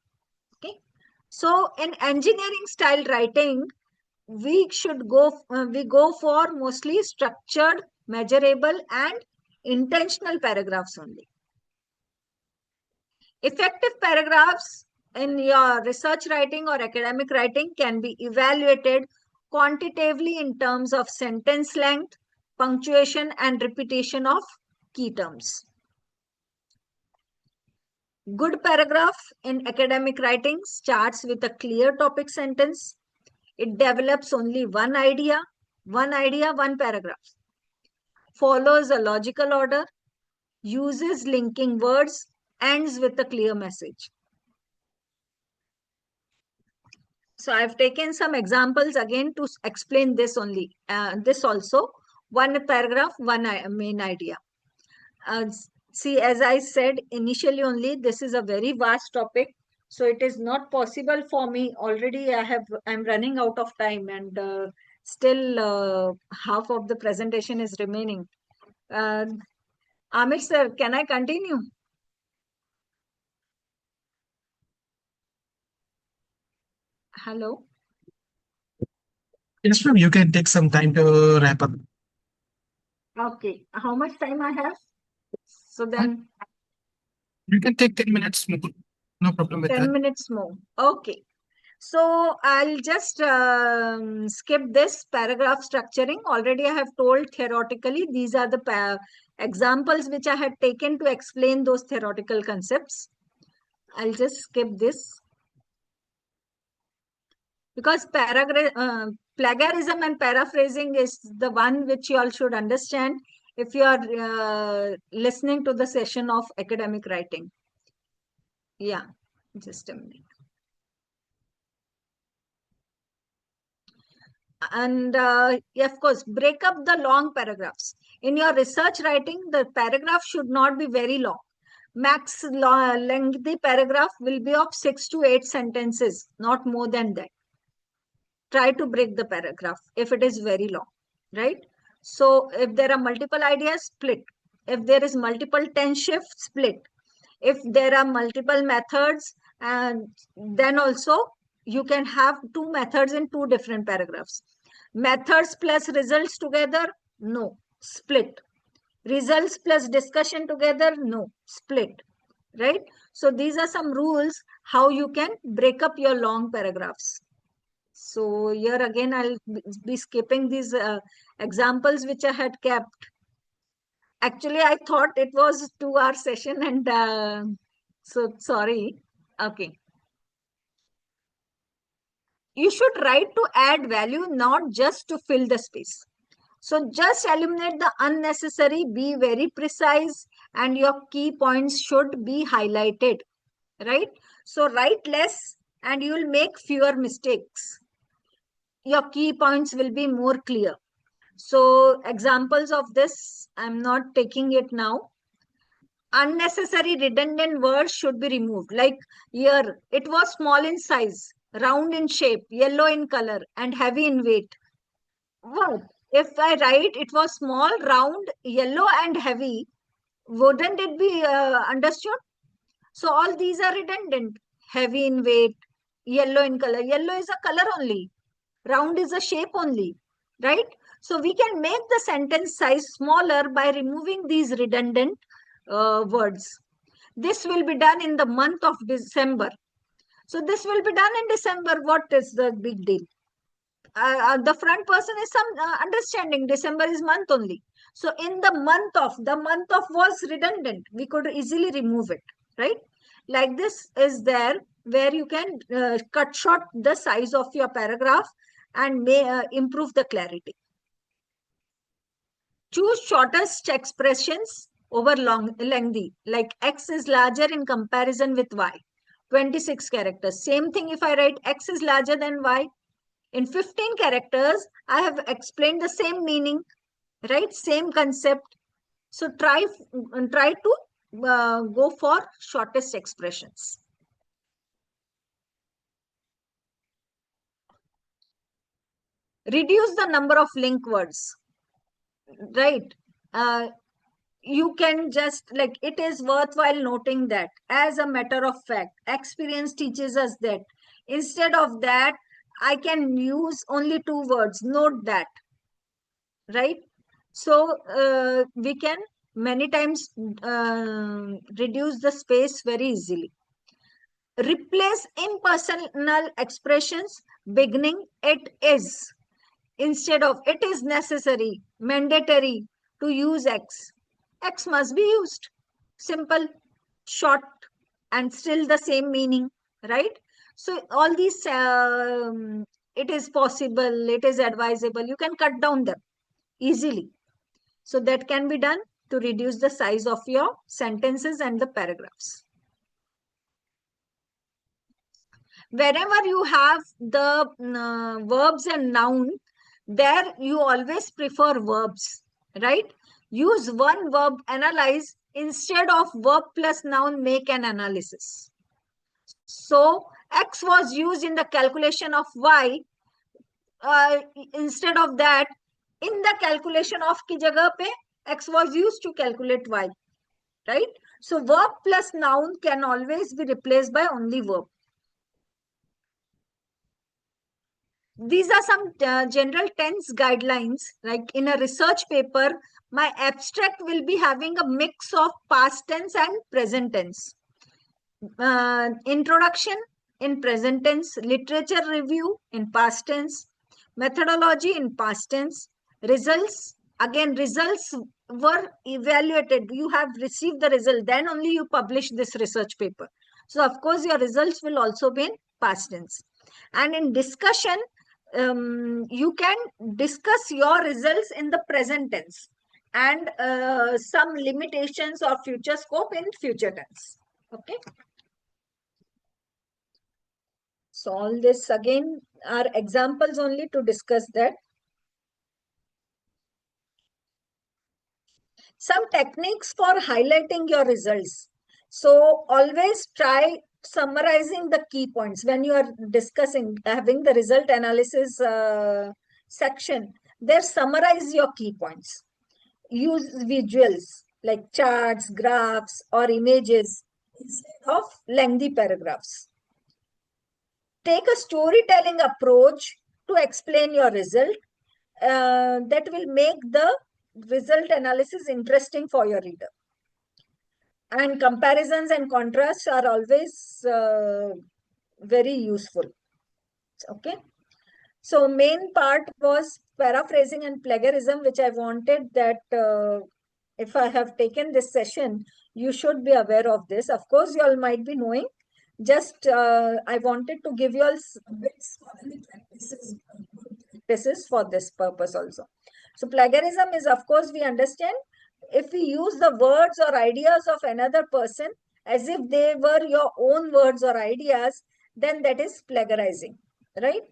Okay. So in engineering style writing, we should go for mostly structured, measurable, and intentional paragraphs only. Effective paragraphs in your research writing or academic writing can be evaluated quantitatively in terms of sentence length, punctuation, and repetition of key terms. Good paragraph in academic writing starts with a clear topic sentence. It develops only one idea, one paragraph. Follows a logical order, uses linking words, ends with a clear message. So I've taken some examples again to explain this only. This also, one paragraph, one main idea. See, as I said initially only, this is a very vast topic. So it is not possible for me. Already I'm running out of time and still half of the presentation is remaining. Amir sir, can I continue? Hello? Yes, ma'am, you can take some time to wrap up. Okay. How much time I have? So then You can take 10 minutes more. No problem with 10 that. minutes more. Okay. So I'll just skip this paragraph structuring. Already I have told theoretically, these are the examples which I had taken to explain those theoretical concepts. I'll just skip this. Because plagiarism and paraphrasing is the one which you all should understand. if you are listening to the session of academic writing. Yeah, just a minute. And of course, break up the long paragraphs. In your research writing, the paragraph should not be very long. Max lengthy paragraph will be of 6 to 8 sentences, not more than that. Try to break the paragraph if it is very long, right? So if there are multiple ideas, split. If there is multiple tense shifts, split. If there are multiple methods, and then also you can have two methods in two different paragraphs. Methods plus results together, no, split. Results plus discussion together, no, split, right? So these are some rules how you can break up your long paragraphs. So here again, I'll be skipping these examples which I had kept. Actually, I thought it was 2 hour session, and so sorry. Okay. You should write to add value, not just to fill the space. So just eliminate the unnecessary, be very precise, and your key points should be highlighted, right? So write less and you will make fewer mistakes. Your key points will be more clear. So examples of this, I'm not taking it now. Unnecessary redundant words should be removed. Like here, it was small in size, round in shape, yellow in color, and heavy in weight. What? If I write it was small, round, yellow, and heavy, wouldn't it be understood? So all these are redundant. Heavy in weight, yellow in color. Yellow is a color only. Round is a shape only, right? So we can make the sentence size smaller by removing these redundant words. This will be done in the month of December. So this will be done in December. What is the big deal? The front person is some understanding. December is month only. So in the month of was redundant. We could easily remove it, right? Like this is there where you can cut short the size of your paragraph and may improve the clarity. Choose shortest expressions over lengthy, like X is larger in comparison with Y. 26 characters. Same thing if I write X is larger than Y. In 15 characters, I have explained the same meaning, right? Same concept. So try to go for shortest expressions. Reduce the number of link words, right? You can just like, it is worthwhile noting that as a matter of fact, experience teaches us that instead of that, I can use only 2 words. Note that, right? So we can many times reduce the space very easily. Replace impersonal expressions beginning it is instead of it is necessary, mandatory to use X. X must be used. Simple, short, and still the same meaning, right? So all these, it is possible, it is advisable, you can cut down them easily. So that can be done to reduce the size of your sentences and the paragraphs. Wherever you have the verbs and noun, there you always prefer verbs, right? Use one verb, analyze, instead of verb plus noun, make an analysis. So X was used in the calculation of Y. Instead of that, in the calculation of ki jagah pe, X was used to calculate Y, right? So verb plus noun can always be replaced by only verb. These are some general tense guidelines. Like in a research paper, my abstract will be having a mix of past tense and present tense. Introduction in present tense, literature review in past tense, methodology in past tense, results, again, results were evaluated. You have received the result, then only you publish this research paper. So of course, your results will also be in past tense. And in discussion, you can discuss your results in the present tense. and some limitations or future scope in future tense. Okay. So all this again are examples only to discuss that. Some techniques for highlighting your results. So always try summarizing the key points when you are discussing, having the result analysis section. There, summarize your key points. Use visuals like charts, graphs, or images instead of lengthy paragraphs. Take a storytelling approach to explain your result. That will make the result analysis interesting for your reader. And comparisons and contrasts are always very useful. Okay. So main part was paraphrasing and plagiarism, which I wanted that if I have taken this session, you should be aware of this. Of course, you all might be knowing. Just I wanted to give you all bits practices for this purpose also. So plagiarism is, of course, we understand if we use the words or ideas of another person as if they were your own words or ideas, then that is plagiarizing, right?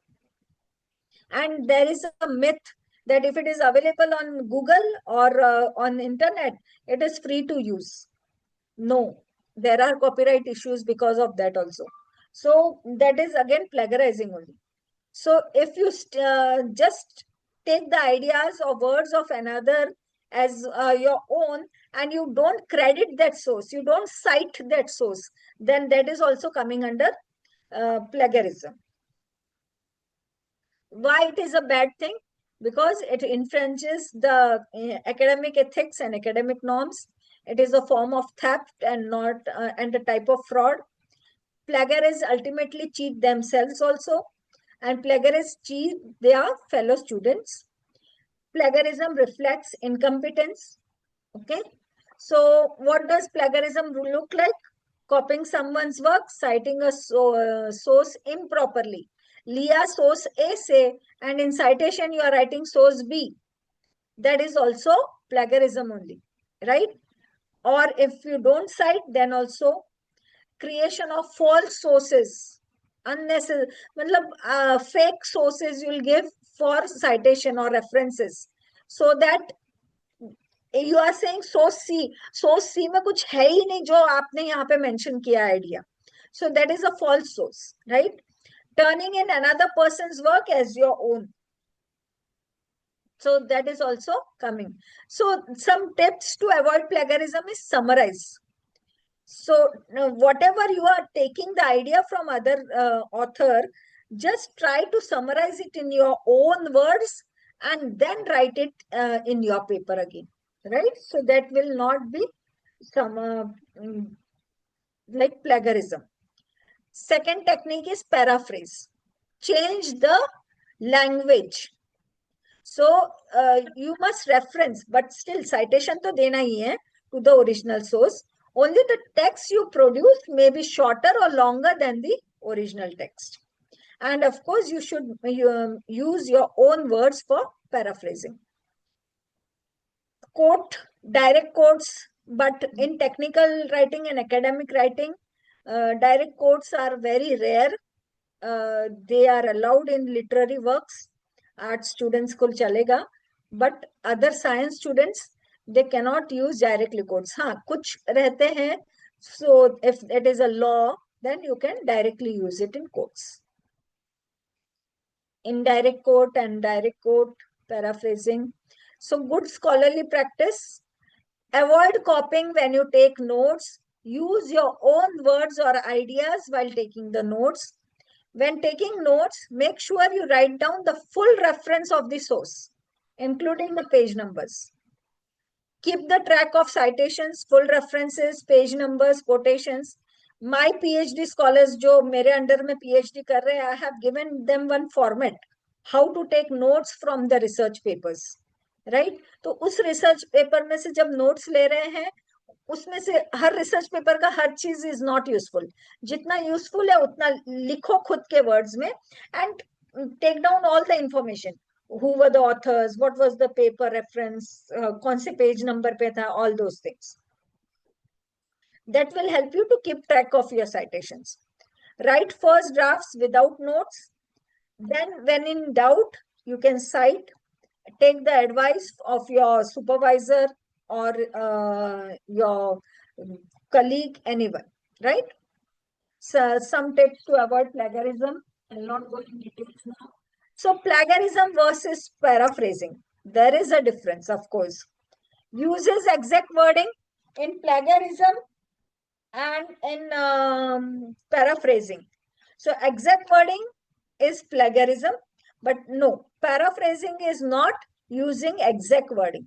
And there is a myth that if it is available on Google or on internet, it is free to use. No, there are copyright issues because of that also. So that is again plagiarizing only. So if you just take the ideas or words of another as your own and you don't credit that source, you don't cite that source, then that is also coming under plagiarism. Why it is a bad thing? Because it infringes the academic ethics and academic norms. It is a form of theft and not and a type of fraud. Plagiarists ultimately cheat themselves also, and plagiarists cheat their fellow students. Plagiarism reflects incompetence. Okay. So what does plagiarism look like? Copying someone's work, citing a source improperly. Liya source A say, and in citation you are writing source B. That is also plagiarism only, right? Or if you don't cite, then also creation of false sources, unnecessary, fake sources you will give for citation or references, so that you are saying source C में कुछ है ही नहीं जो आपने यहाँ पे mention किया idea. So that is a false source, right? Turning in another person's work as your own. So that is also coming. So some tips to avoid plagiarism is summarize. So whatever you are taking the idea from other author, just try to summarize it in your own words and then write it in your paper again, right? So that will not be some like plagiarism. Second technique is paraphrase. Change the language. So you must reference, but still citation to dena hi hai to the original source. Only the text you produce may be shorter or longer than the original text. And of course, you should use your own words for paraphrasing. Quote, direct quotes, but in technical writing and academic writing, direct quotes are very rare. They are allowed in literary works. Art students को चलेगा, but other science students they cannot use directly quotes. हाँ, कुछ रहते हैं. So if it is a law, then you can directly use it in quotes. Indirect quote and direct quote, paraphrasing. So good scholarly practice. Avoid copying when you take notes. Use your own words or ideas while taking the notes. When taking notes, make sure you write down the full reference of the source, including the page numbers. Keep the track of citations, full references, page numbers, quotations. My PhD scholars जो मेरे under में PhD कर रहे हैं, I have given them one format, how to take notes from the research papers, right? तो उस research paper में से जब notes ले रहे हैं, उसमें से हर रिसर्च पेपर का हर चीज इज नॉट यूजफुल. जितना यूजफुल है उतना लिखो खुद के वर्ड्स में and take down all the information. who were the authors, what was the paper reference, kaun se page number pe tha, all those things. That will help you to keep track of your citations. Write first drafts without notes. Then, when in doubt, you can cite, take the advice of your supervisor or your colleague, anyone, right? So, some tips to avoid plagiarism. I'll not go in details now. So, plagiarism versus paraphrasing. There is a difference, of course. Uses exact wording in plagiarism and in paraphrasing. So exact wording is plagiarism, but no, paraphrasing is not using exact wording.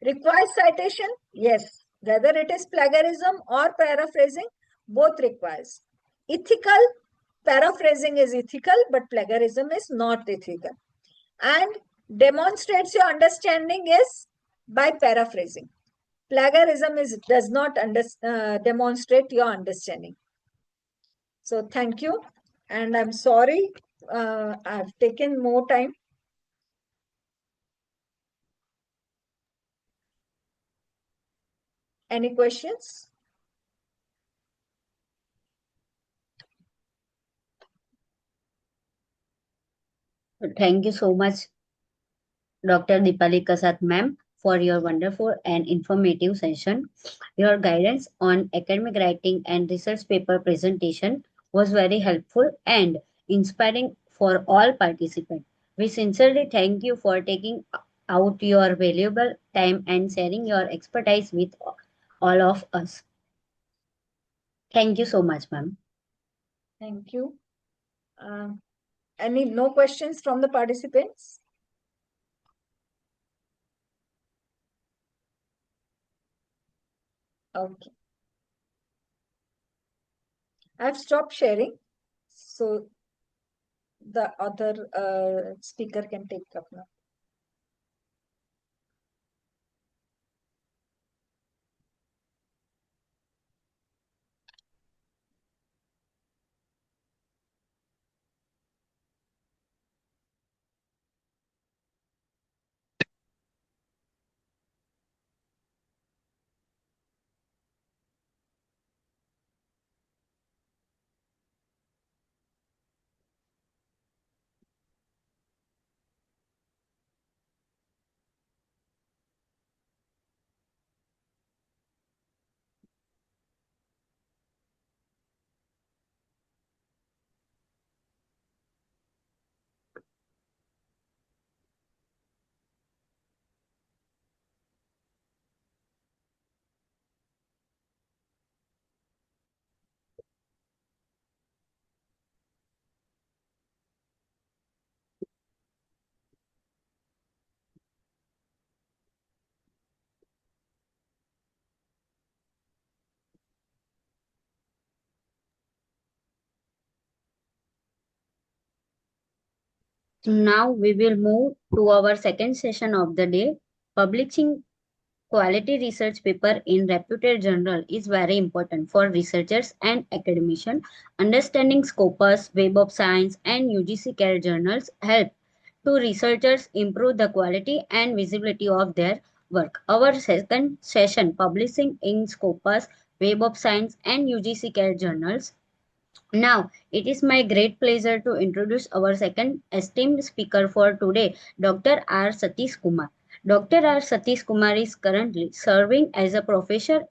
Requires citation? Yes. Whether it is plagiarism or paraphrasing, both requires. Ethical, paraphrasing is ethical, but plagiarism is not ethical. And demonstrates your understanding is by paraphrasing. Plagiarism does not demonstrate your understanding. So thank you. And I'm sorry, I've taken more time. Any questions? Thank you so much, Dr. Dipali Kasat ma'am, for your wonderful and informative session. Your guidance on academic writing and research paper presentation was very helpful and inspiring for all participants. We sincerely thank you for taking out your valuable time and sharing your expertise with all of us. Thank you so much, ma'am. Thank you. No questions from the participants? Okay. I've stopped sharing. So the other speaker can take up now. Now we will move to our second session of the day. Publishing quality research paper in reputed journal is very important for researchers and academicians. Understanding Scopus, Web of Science, and UGC CARE journals help to researchers improve the quality and visibility of their work. Our second session, Publishing in Scopus, Web of Science, and UGC CARE journals. Now, it is my great pleasure to introduce our second esteemed speaker for today, Dr. R. Satish Kumar. Dr. R. Satish Kumar is currently serving as a professor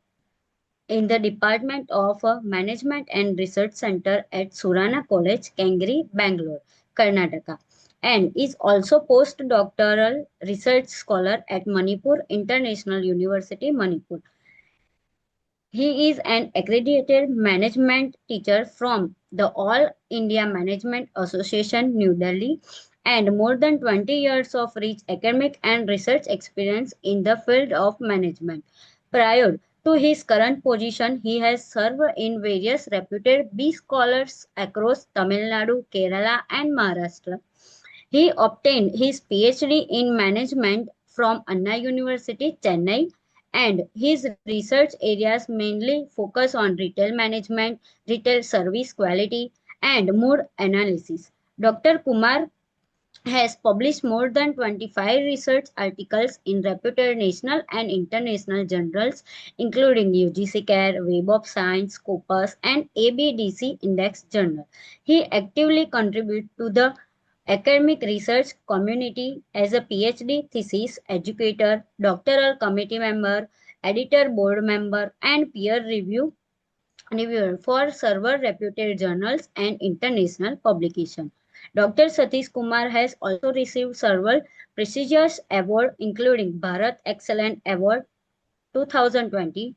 in the Department of Management and Research Center at Surana College, Kangri, Bangalore, Karnataka, and is also postdoctoral research scholar at Manipur International University, Manipur. He is an accredited management teacher from the All India Management Association, New Delhi, and more than 20 years of rich academic and research experience in the field of management. Prior to his current position, he has served in various reputed B scholars across Tamil Nadu, Kerala, and Maharashtra. He obtained his PhD in management from Anna University, Chennai, and his research areas mainly focus on retail management, retail service quality, and mood analysis. Dr. Kumar has published more than 25 research articles in reputed national and international journals, including UGC Care, Web of Science, Scopus, and ABDC Index Journal. He actively contributes to the academic research community as a PhD thesis educator, doctoral committee member, editor board member, and peer reviewer for several reputed journals and international publications. Dr. Satish Kumar has also received several prestigious awards, including Bharat Excellent Award 2020,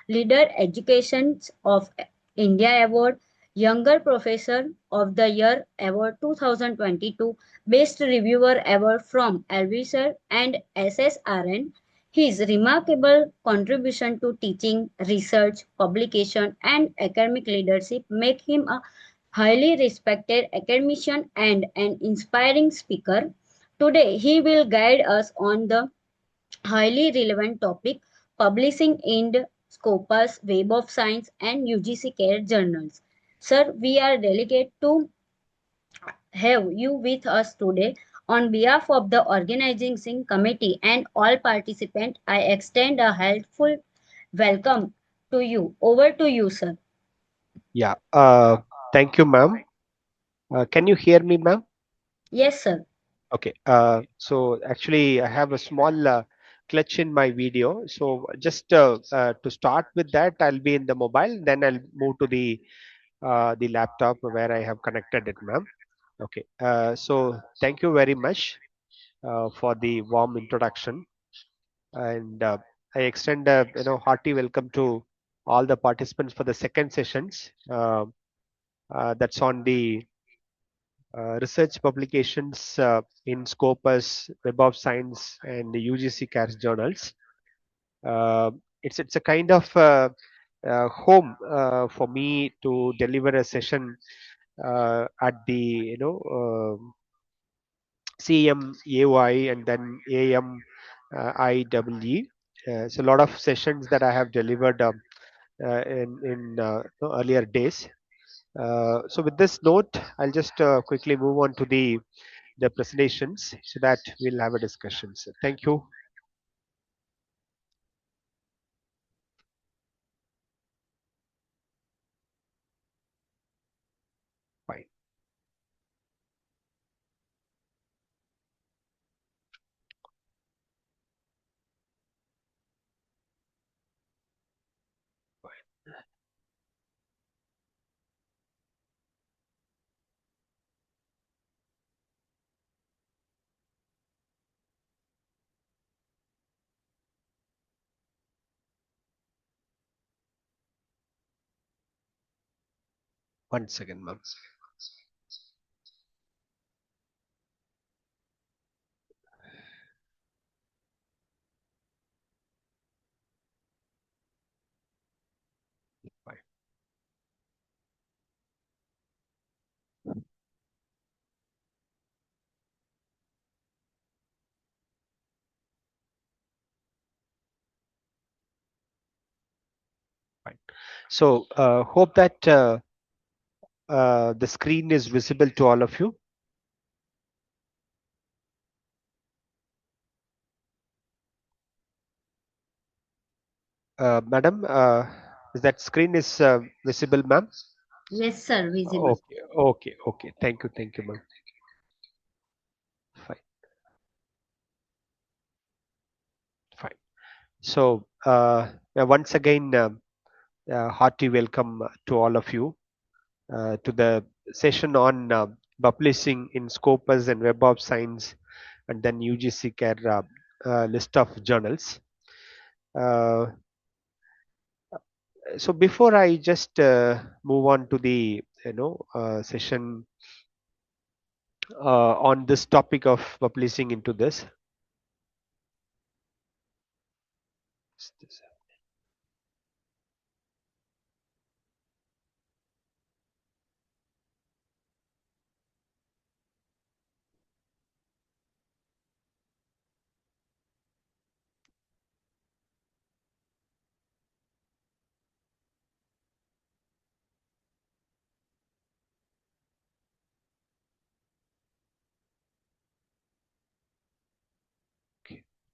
Leader Education of India Award, Younger Professor of the Year Award 2022, Best Reviewer Award from Elvisor and SSRN. His remarkable contribution to teaching, research, publication, and academic leadership make him a highly respected academician and an inspiring speaker. Today, he will guide us on the highly relevant topic publishing in Scopus, Web of Science, and UGC Care journals. Sir, we are delighted to have you with us today. On behalf of the organizing committee and all participants, I extend a helpful welcome to you. Over to you, sir. Yeah, thank you, ma'am. Can you hear me, ma'am? Yes, sir. Okay. So actually, I have a small clutch in my video. So just to start with that, I'll be in the mobile. Then I'll move to the laptop where I have connected it, ma'am. Okay. So thank you very much for the warm introduction, and I extend a hearty welcome to all the participants for the second sessions. That's on the research publications in Scopus, Web of Science, and the UGC CARES journals. Uh, it's a kind of home for me to deliver a session at the CM AOI and then AM IEE. So a lot of sessions that I have delivered in earlier days. So with this note, I'll just quickly move on to the presentations so that we'll have a discussion. So thank you. Fine. One second, ma'am. Fine. Fine. So hope that the screen is visible to all of you. Madam, is that screen is visible, ma'am? Yes, sir. Visible. Okay. Thank you, ma'am. Fine, fine. So once again, hearty welcome to all of you to the session on publishing in Scopus and Web of Science, and then UGC CARE list of journals. Uh, so before I just move on to the session on this topic of publishing into this.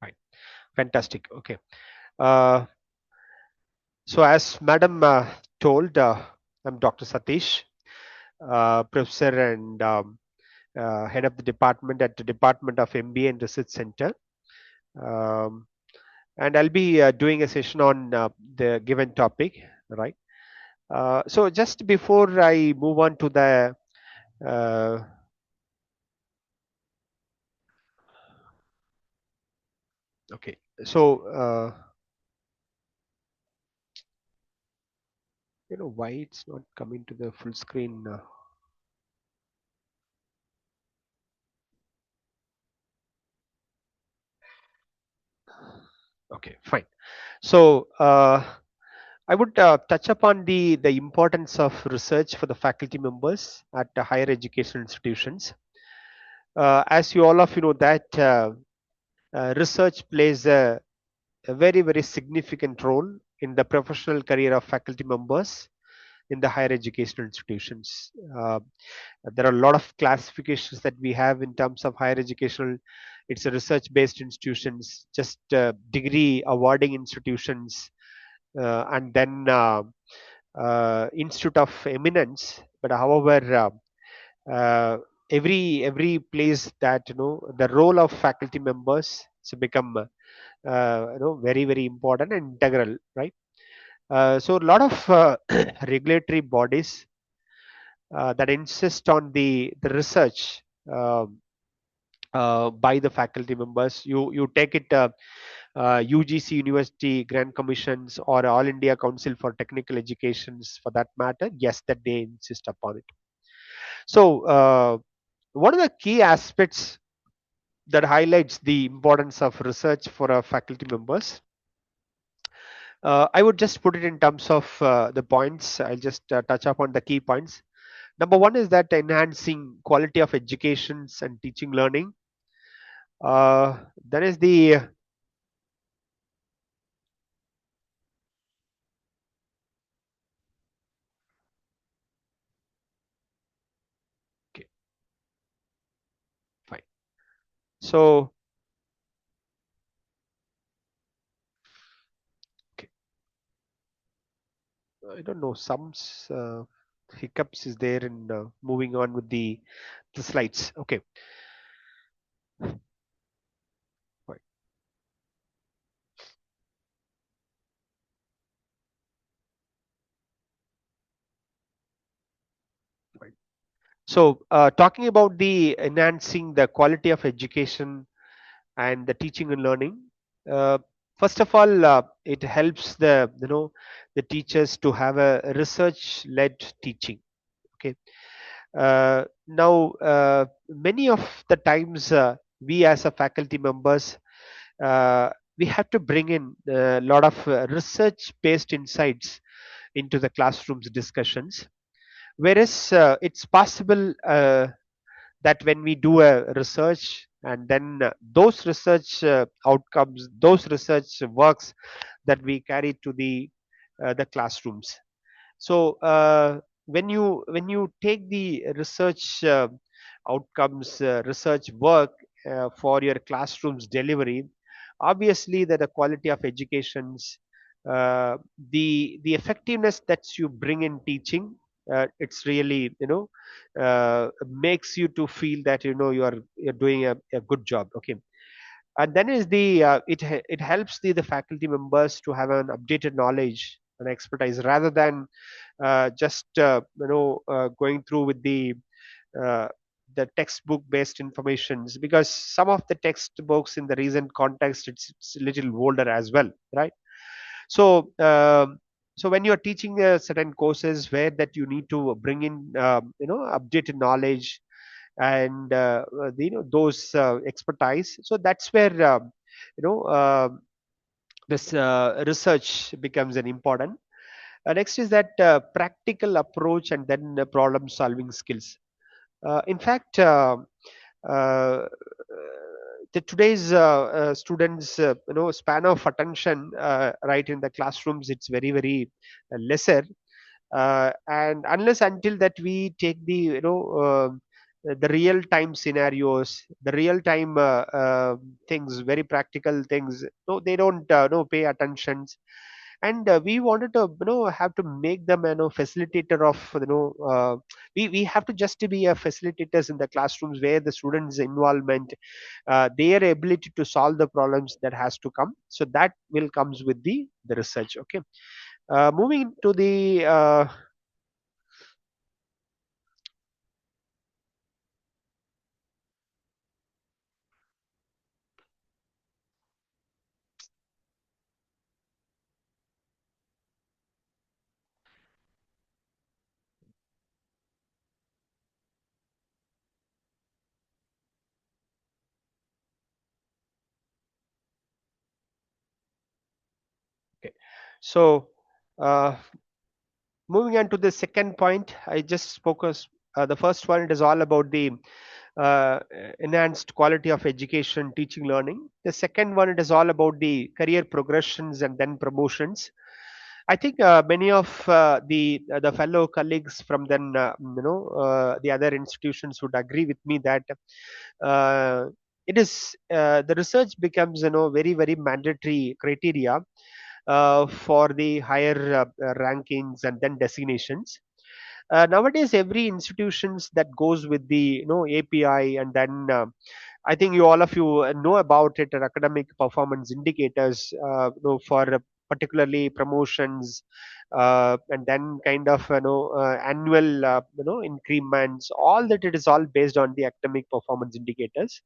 Right. Fantastic. Okay. Uh, so as Madam told, I'm Dr. Satish, professor and head of the department at the Department of MBA and Research Center. Um, and I'll be doing a session on the given topic, right? So just before I move on to the uh, okay, so why it's not coming to the full screen. Okay, fine. So I would touch upon the importance of research for the faculty members at the higher education institutions. As you all of you know that research plays a very significant role in the professional career of faculty members in the higher educational institutions. There are a lot of classifications that we have in terms of higher educational. It's a research based institutions, just degree awarding institutions, and then institute of eminence. But however, uh, every place that the role of faculty members has become very important and integral, right? So a lot of regulatory bodies that insist on the research by the faculty members. You take it UGC University Grant Commissions or All India Council for Technical Educations for that matter. Yes, that they insist upon it. So one of the key aspects that highlights the importance of research for our faculty members, I would just put it in terms of the points. I'll just touch upon the key points. Number one is that enhancing quality of educations and teaching learning. Then is the okay, fine. So okay, I don't know, some hiccups is there in moving on with the slides. Okay, fine, fine. So talking about the enhancing the quality of education and the teaching and learning. Uh, First of all, it helps the teachers to have a research-led teaching. Okay. Now, many of the times we as a faculty members we have to bring in a lot of research-based insights into the classrooms discussions. Whereas it's possible that when we do a research and then those research outcomes, those research works that we carry to the classrooms. So when you take the research outcomes, research work for your classrooms delivery, obviously that the quality of educations, the effectiveness that you bring in teaching, it's really makes you to feel that you're doing a good job. Okay. And then is the it helps the faculty members to have an updated knowledge and expertise rather than just going through with uh, the textbook based informations, because some of the textbooks in the recent context it's a little older as well, right? So so when you're teaching certain courses where that you need to bring in updated knowledge and those expertise, so that's where you know uh, this research becomes an important. Next is that practical approach and then problem solving skills. In fact, uh, the today's students span of attention right in the classrooms, it's very lesser, and unless until that we take the the real time scenarios, the real time things, very practical things. No, they don't no pay attentions. And we wanted to have to make them facilitator of we have to just to be a facilitators in the classrooms, where the students involvement, their ability to solve the problems that has to come. So that will comes with the research. Okay, moving to the okay. So uh, moving on to the second point, I just focus. The first one, it is all about the uh, enhanced quality of education, teaching, learning. The second one, it is all about the career progressions and then promotions. I think many of the fellow colleagues from then the other institutions would agree with me that uh, it is the research becomes very very mandatory criteria for the higher rankings and then designations. Nowadays, every institutions that goes with the API, and then I think you all of you know about it, academic performance indicators, for particularly promotions, and then kind of annual increments. All that, it is all based on the academic performance indicators.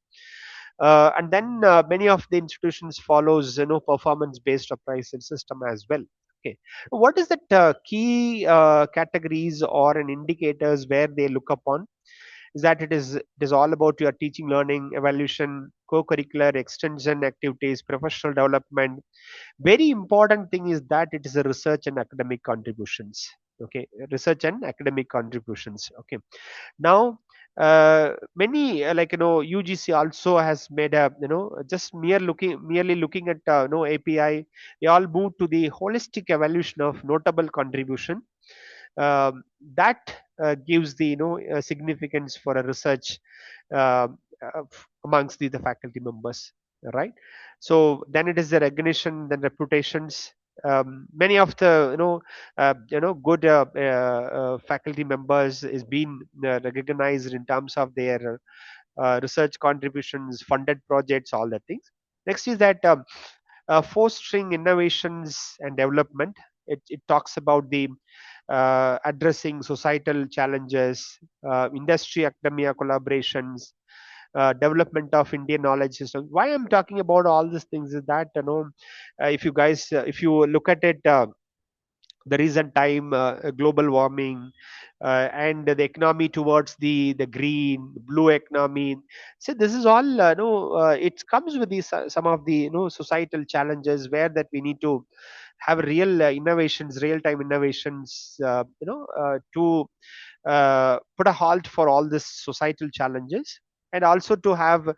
And then many of the institutions follows performance based appraisal system as well. Okay, what is that key categories or an indicators where they look upon? Is that it is all about your teaching, learning, evaluation, co-curricular extension activities, professional development. Very important thing is that it is a research and academic contributions. Okay, research and academic contributions. Okay, now many UGC also has made a just merely looking at API. They all move to the holistic evaluation of notable contribution. That gives the significance for a research amongst the faculty members, right? So then it is the recognition, then reputations. Many of the good faculty members is being recognized in terms of their research contributions, funded projects, all that things. Next is that fostering innovations and development. It talks about the addressing societal challenges, industry academia collaborations, development of Indian knowledge system. Why I'm talking about all these things is that if you guys if you look at it, the recent time, global warming, and the economy towards the green blue economy. So this is all no it comes with these some of the societal challenges, where that we need to have real innovations, real time innovations, to put a halt for all these societal challenges. And also to have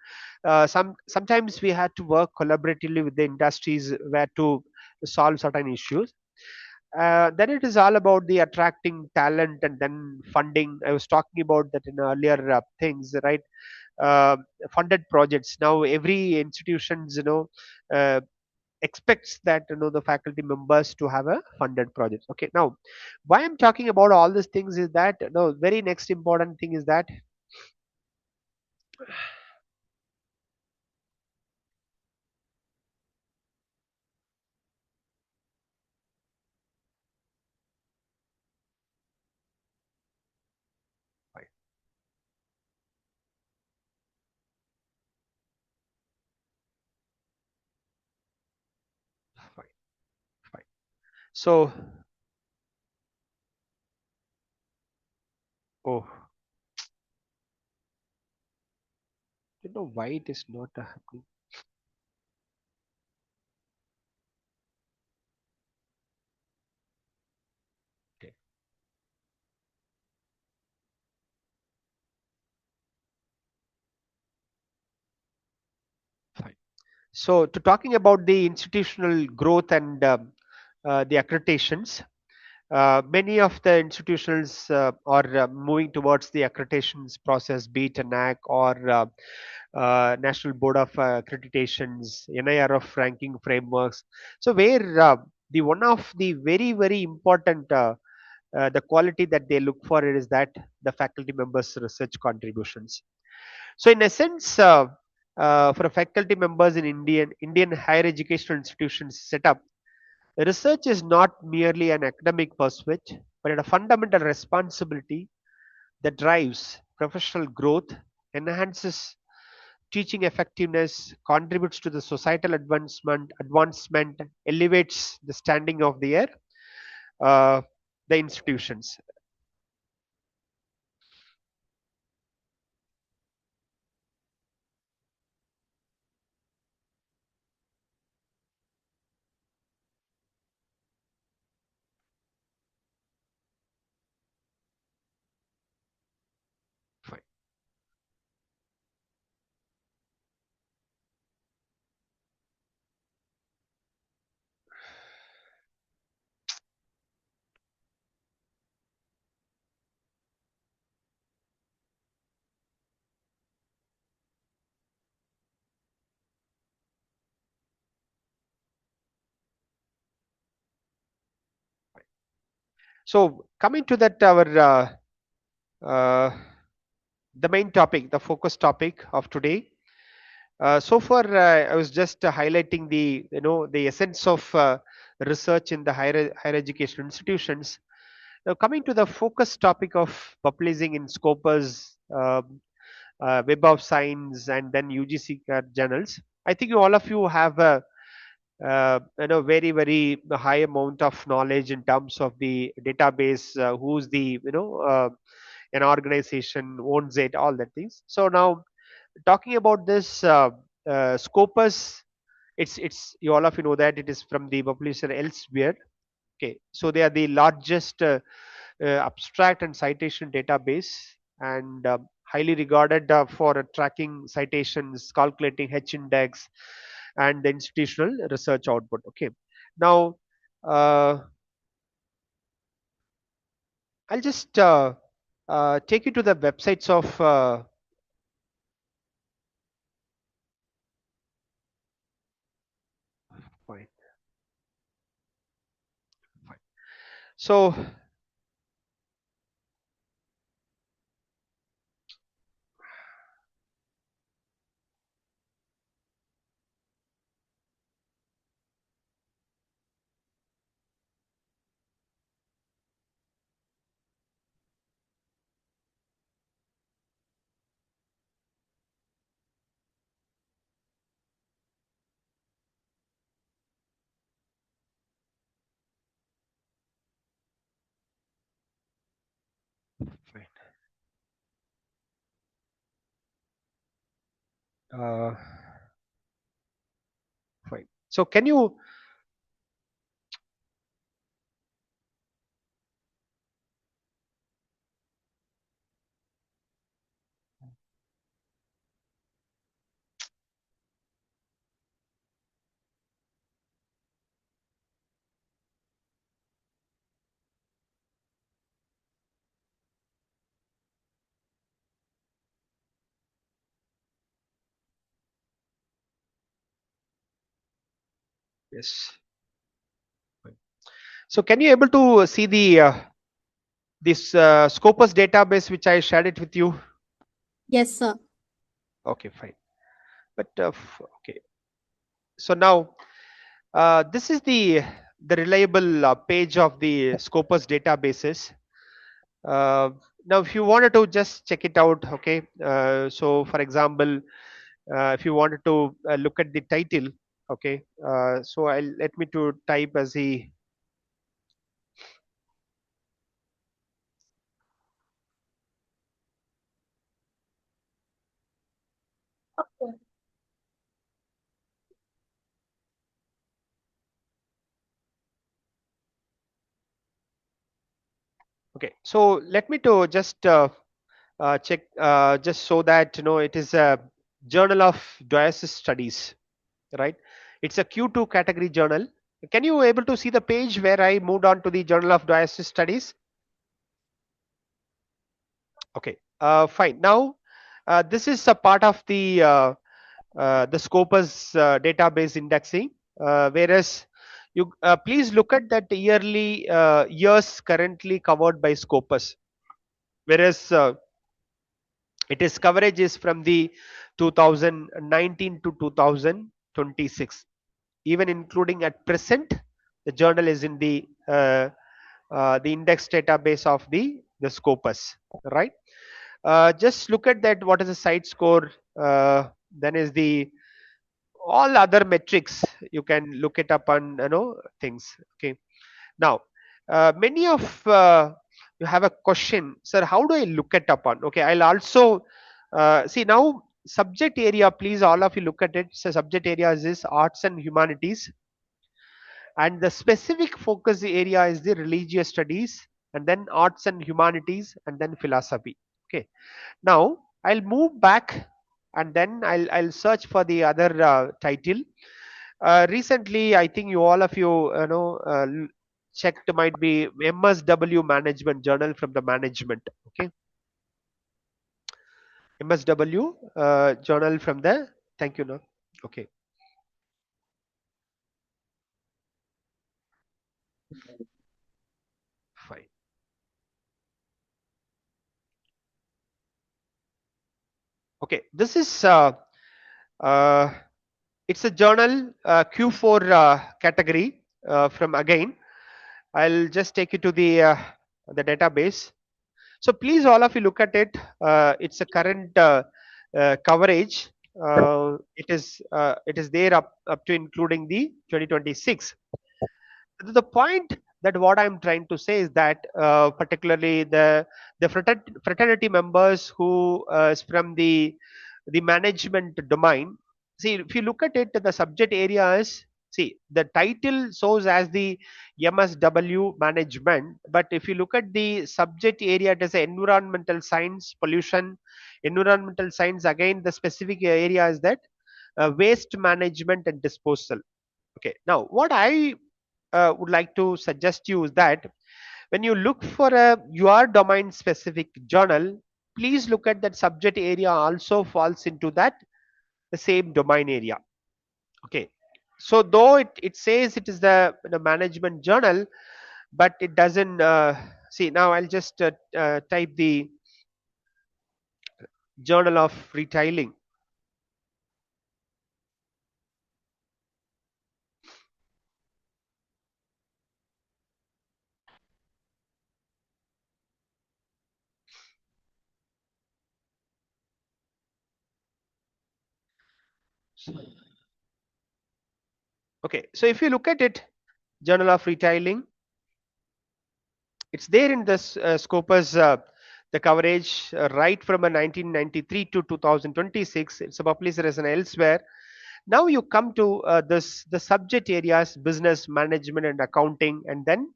sometimes we had to work collaboratively with the industries where to solve certain issues. Then it is all about the attracting talent and then funding. I was talking about that in earlier things, right? uh, Funded projects. Now every institutions uh, expects that the faculty members to have a funded project. Okay, now why I'm talking about all these things is that very next important thing is that fine, fine, fine. So oh, you know why it is not happening. Okay, fine. So to talking about the institutional growth and the accreditations. Many of the institutions are moving towards the accreditations process, be it a NAC or National Board of Accreditations, NIRF ranking frameworks. So where the one of the very important the quality that they look for is that the faculty members' research contributions. So in essence, for faculty members in Indian higher educational institutions setup, research is not merely an academic pursuit, but a fundamental responsibility that drives professional growth, enhances teaching effectiveness, contributes to the societal advancement, elevates the standing of uh, the institutions. Fine. So coming to that, our uh, the main topic, the focus topic of today. So far, I was just highlighting the the essence of research in the higher education institutions. Now, coming to the focus topic of publishing in Scopus, Web of Science, and then UGC journals, I think all of you have a very high amount of knowledge in terms of the database, who's the an organization owns it, all that things. So now talking about this Scopus, it's you all of you know that it is from the publisher elsewhere. Okay, so they are the largest abstract and citation database, and highly regarded for tracking citations, calculating H index, and the institutional research output. Okay, now uh, I'll just take you to the websites of fine, fine. So fine. Uh, Fine. So can you yes. Fine. So can you able to see the this Scopus database which I shared it with you? Yes, sir. Okay, fine. But okay. So now this is the reliable page of the Scopus databases. Uh, Now, if you wanted to just check it out, okay. So, for example, if you wanted to look at the title, okay. So, I'll let me to type as the okay. So, let me to just check just so that it is a Journal of Diocese Studies, right? It's a Q2 category journal. Can you able to see the page where I moved on to the Journal of Dialysis Studies? Okay, fine. Now, this is a part of the Scopus database indexing, whereas you please look at that yearly years currently covered by Scopus, whereas it is coverage is from the 2019 to 2026, even including at present the journal is in the index database of the Scopus, right? Just look at that, what is the site score, then is the all other metrics you can look it up on, things. Okay, now many of you have a question, sir, how do I look it up on? Okay, I'll also see now subject area, please all of you look at it. So subject area is this arts and humanities, and the specific focus area is the religious studies, and then arts and humanities, and then philosophy. Okay, now I'll move back, and then I'll search for the other title. Recently, I think you all of you, checked might be MSW Management Journal from the Management. Okay, MSW Journal from the. Thank you. No. Okay, fine. Okay, this is uh, it's a journal Q4 category from again. I'll just take you to the database. So please, all of you look at it. It's a current coverage. It is there up to including the 2026. The point that what I'm trying to say is that particularly the fraternity members who is from the management domain. See, if you look at it, the subject area is, see, the title shows as the MSW management, but if you look at the subject area, it is environmental science, pollution, environmental science. Again, the specific area is that waste management and disposal. Okay, now what I would like to suggest you is that when you look for a your domain specific journal, please look at that subject area also falls into that the same domain area. Okay, so though it says it is the management journal, but it doesn't see. Now I'll just type the Journal of Retailing. Okay, so if you look at it, Journal of Retailing, it's there in this Scopus, the coverage right from a 1993 to 2026. It's a published as an elsewhere. Now you come to this the subject areas business management and accounting, and then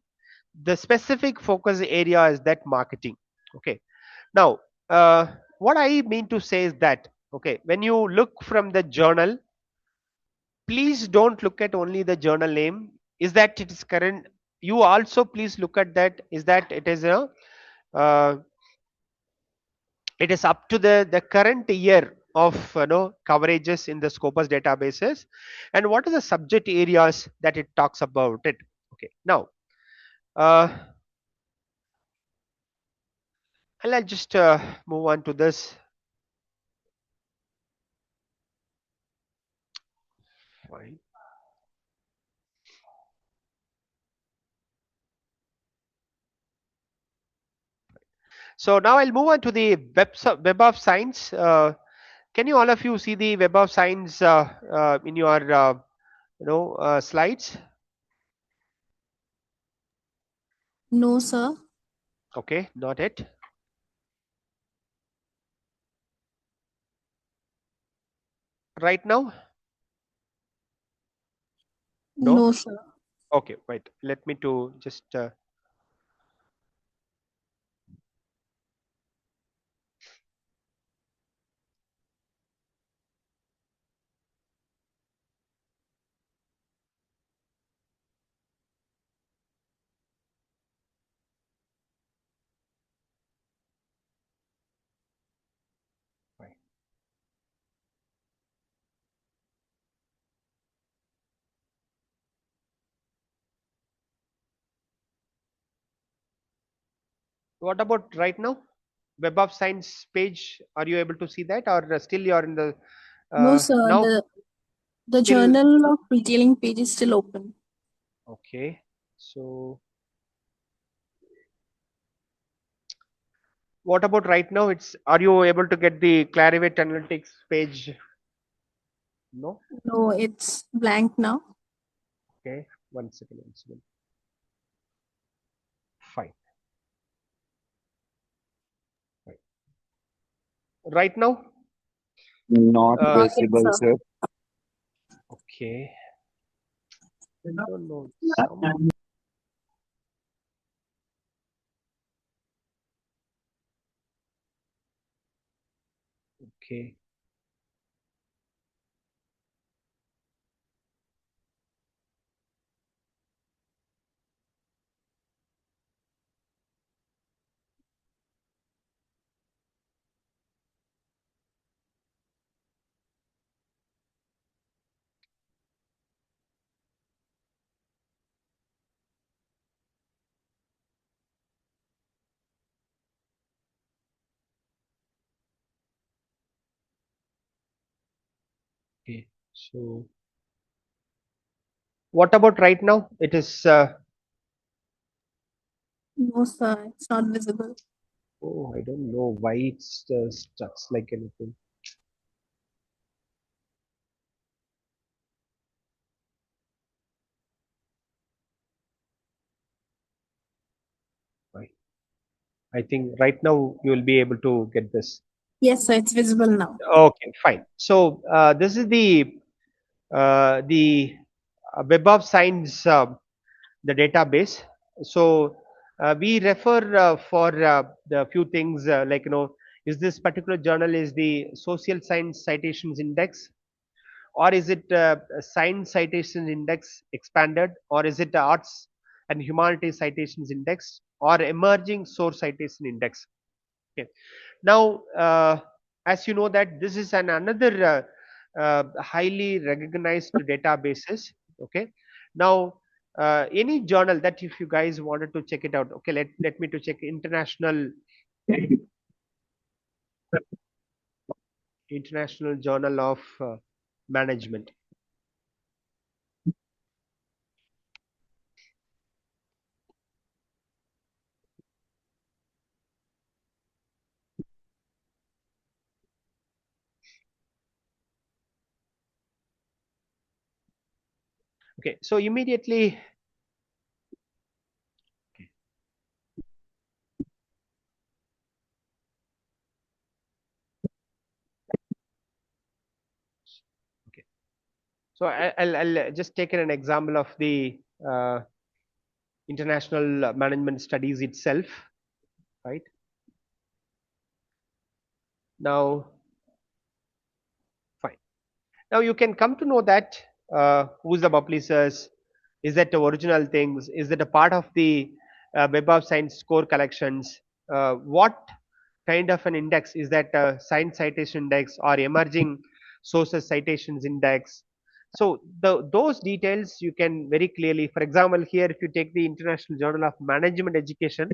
the specific focus area is that marketing. Okay, now what I mean to say is that, okay, when you look from the journal, please don't look at only the journal name, is that it is current. You also please look at that, is that it is a uh, it is up to the current year of coverages in the Scopus databases, and what are the subject areas that it talks about it. Okay, now uh, and I'll just move on to this. Fine. So now I'll move on to the web of science. Can you all of you see the web of science in your slides? No, sir. Okay, not it. Right now? No? No, sir. Okay, wait. Let me to just What about right now? Web of Science page, are you able to see that, or still you're in the No, sir. now The still? Journal of Retailing page is still open. Okay, so what about right now? It's, are you able to get the Clarivate Analytics page? No. No, it's blank now. Okay, one second, one second. Fine. Fine. Right now, Not uh, Not yet, visible, sir. sir. okay. I don't know. Some, okay. Okay. So what about right now? It is. No, sir. It's not visible. Oh, I don't know why it's stuck like anything. Why? I think right now you will be able to get this. Yes, sir. It's visible now. Okay, fine. So this is the Web of Science, the database. So we refer for the few things like, is this particular journal is the Social Science Citations Index, or is it a Science Citations Index expanded, or is it the Arts and Humanities Citations Index, or Emerging Source Citation Index? Okay. Now, as you know that this is an another highly recognized databases. Okay. Now, any journal that if you guys wanted to check it out, okay, let me to check International Journal of Management. Okay, so immediately, okay, so I'll just take an example of the international management studies itself, right? Now, fine. Now you can come to know that who's the publishers, is that the original things, is that a part of the Web of Science score collections, what kind of an index is that, science citation index or emerging sources citations index. So those details you can very clearly, for example, here if you take the International Journal of Management Education,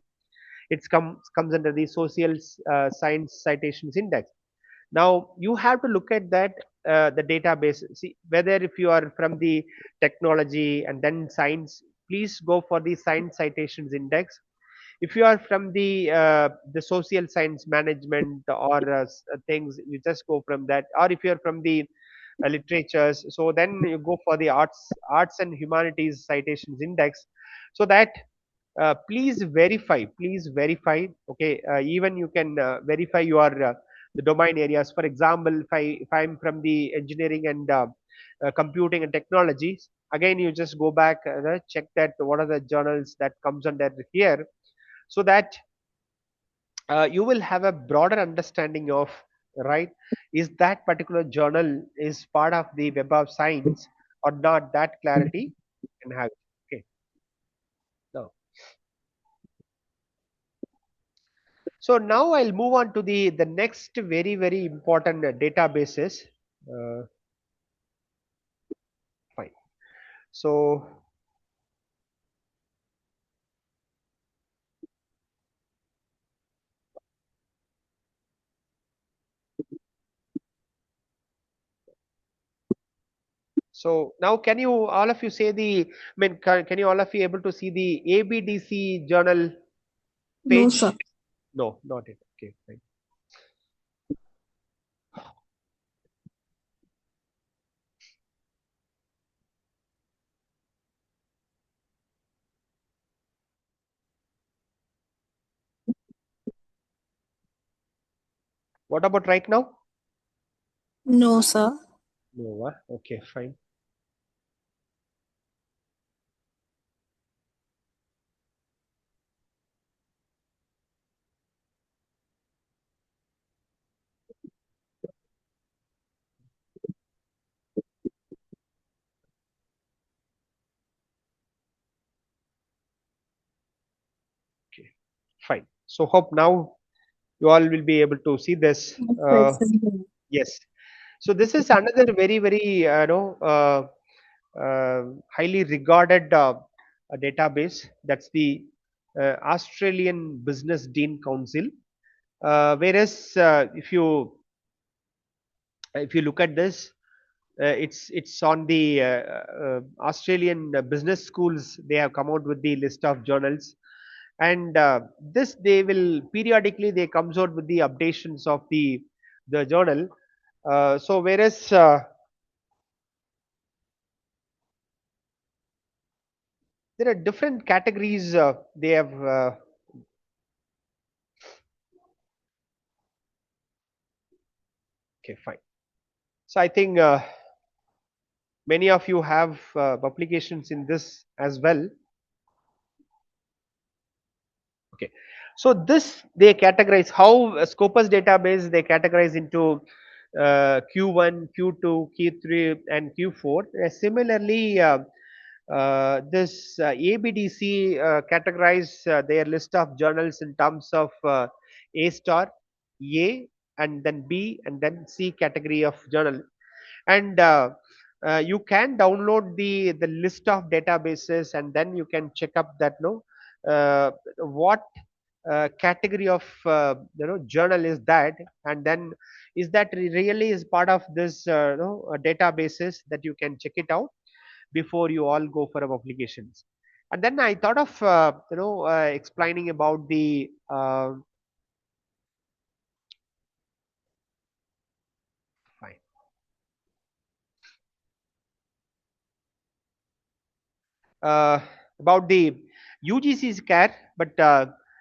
it comes under the social science citations index. Now you have to look at that, the database, see whether if you are from the technology and then science, please go for the science citations index. If you are from the social science management or things, you just go from that, or if you are from the literatures, so then you go for the arts and humanities citations index. So that please verify, okay, even you can verify your the domain areas. For example, if I'm from the engineering and computing and technologies, again you just go back, check that what are the journals that comes under here, so that you will have a broader understanding of, right, is that particular journal is part of the Web of Science or not. That clarity you can have. Okay. Now, so now I'll move on to the next very important databases. Uh, Fine. So, So now can you all of you say I mean, can you all of you able to see the ABDC journal No, page? sir. No, not it. Okay, fine. What about right now? No, sir. No, okay, fine. Okay, fine. So hope now you all will be able to see this. Yes, sir, it's visible. Yes. So this is another very, very highly regarded database. That's the Australian Business Dean Council. Whereas if you look at this, it's on the Australian business schools. They have come out with the list of journals, and this they will periodically they comes out with the updations of the journal. So whereas there are different categories they have. Okay, fine. So I think many of you have publications in this as well. Okay, so this they categorize how Scopus database they categorize into Q1, Q2, Q3, and Q4. Similarly, this ABDC categorize their list of journals in terms of A star, A, and then B, and then C category of journal. And you can download the list of databases, and then you can check up that no what category of journal is that, and then is that really is part of this databases that you can check it out before you all go for applications. And then I thought of explaining about the fine uh, about the UGC's care, but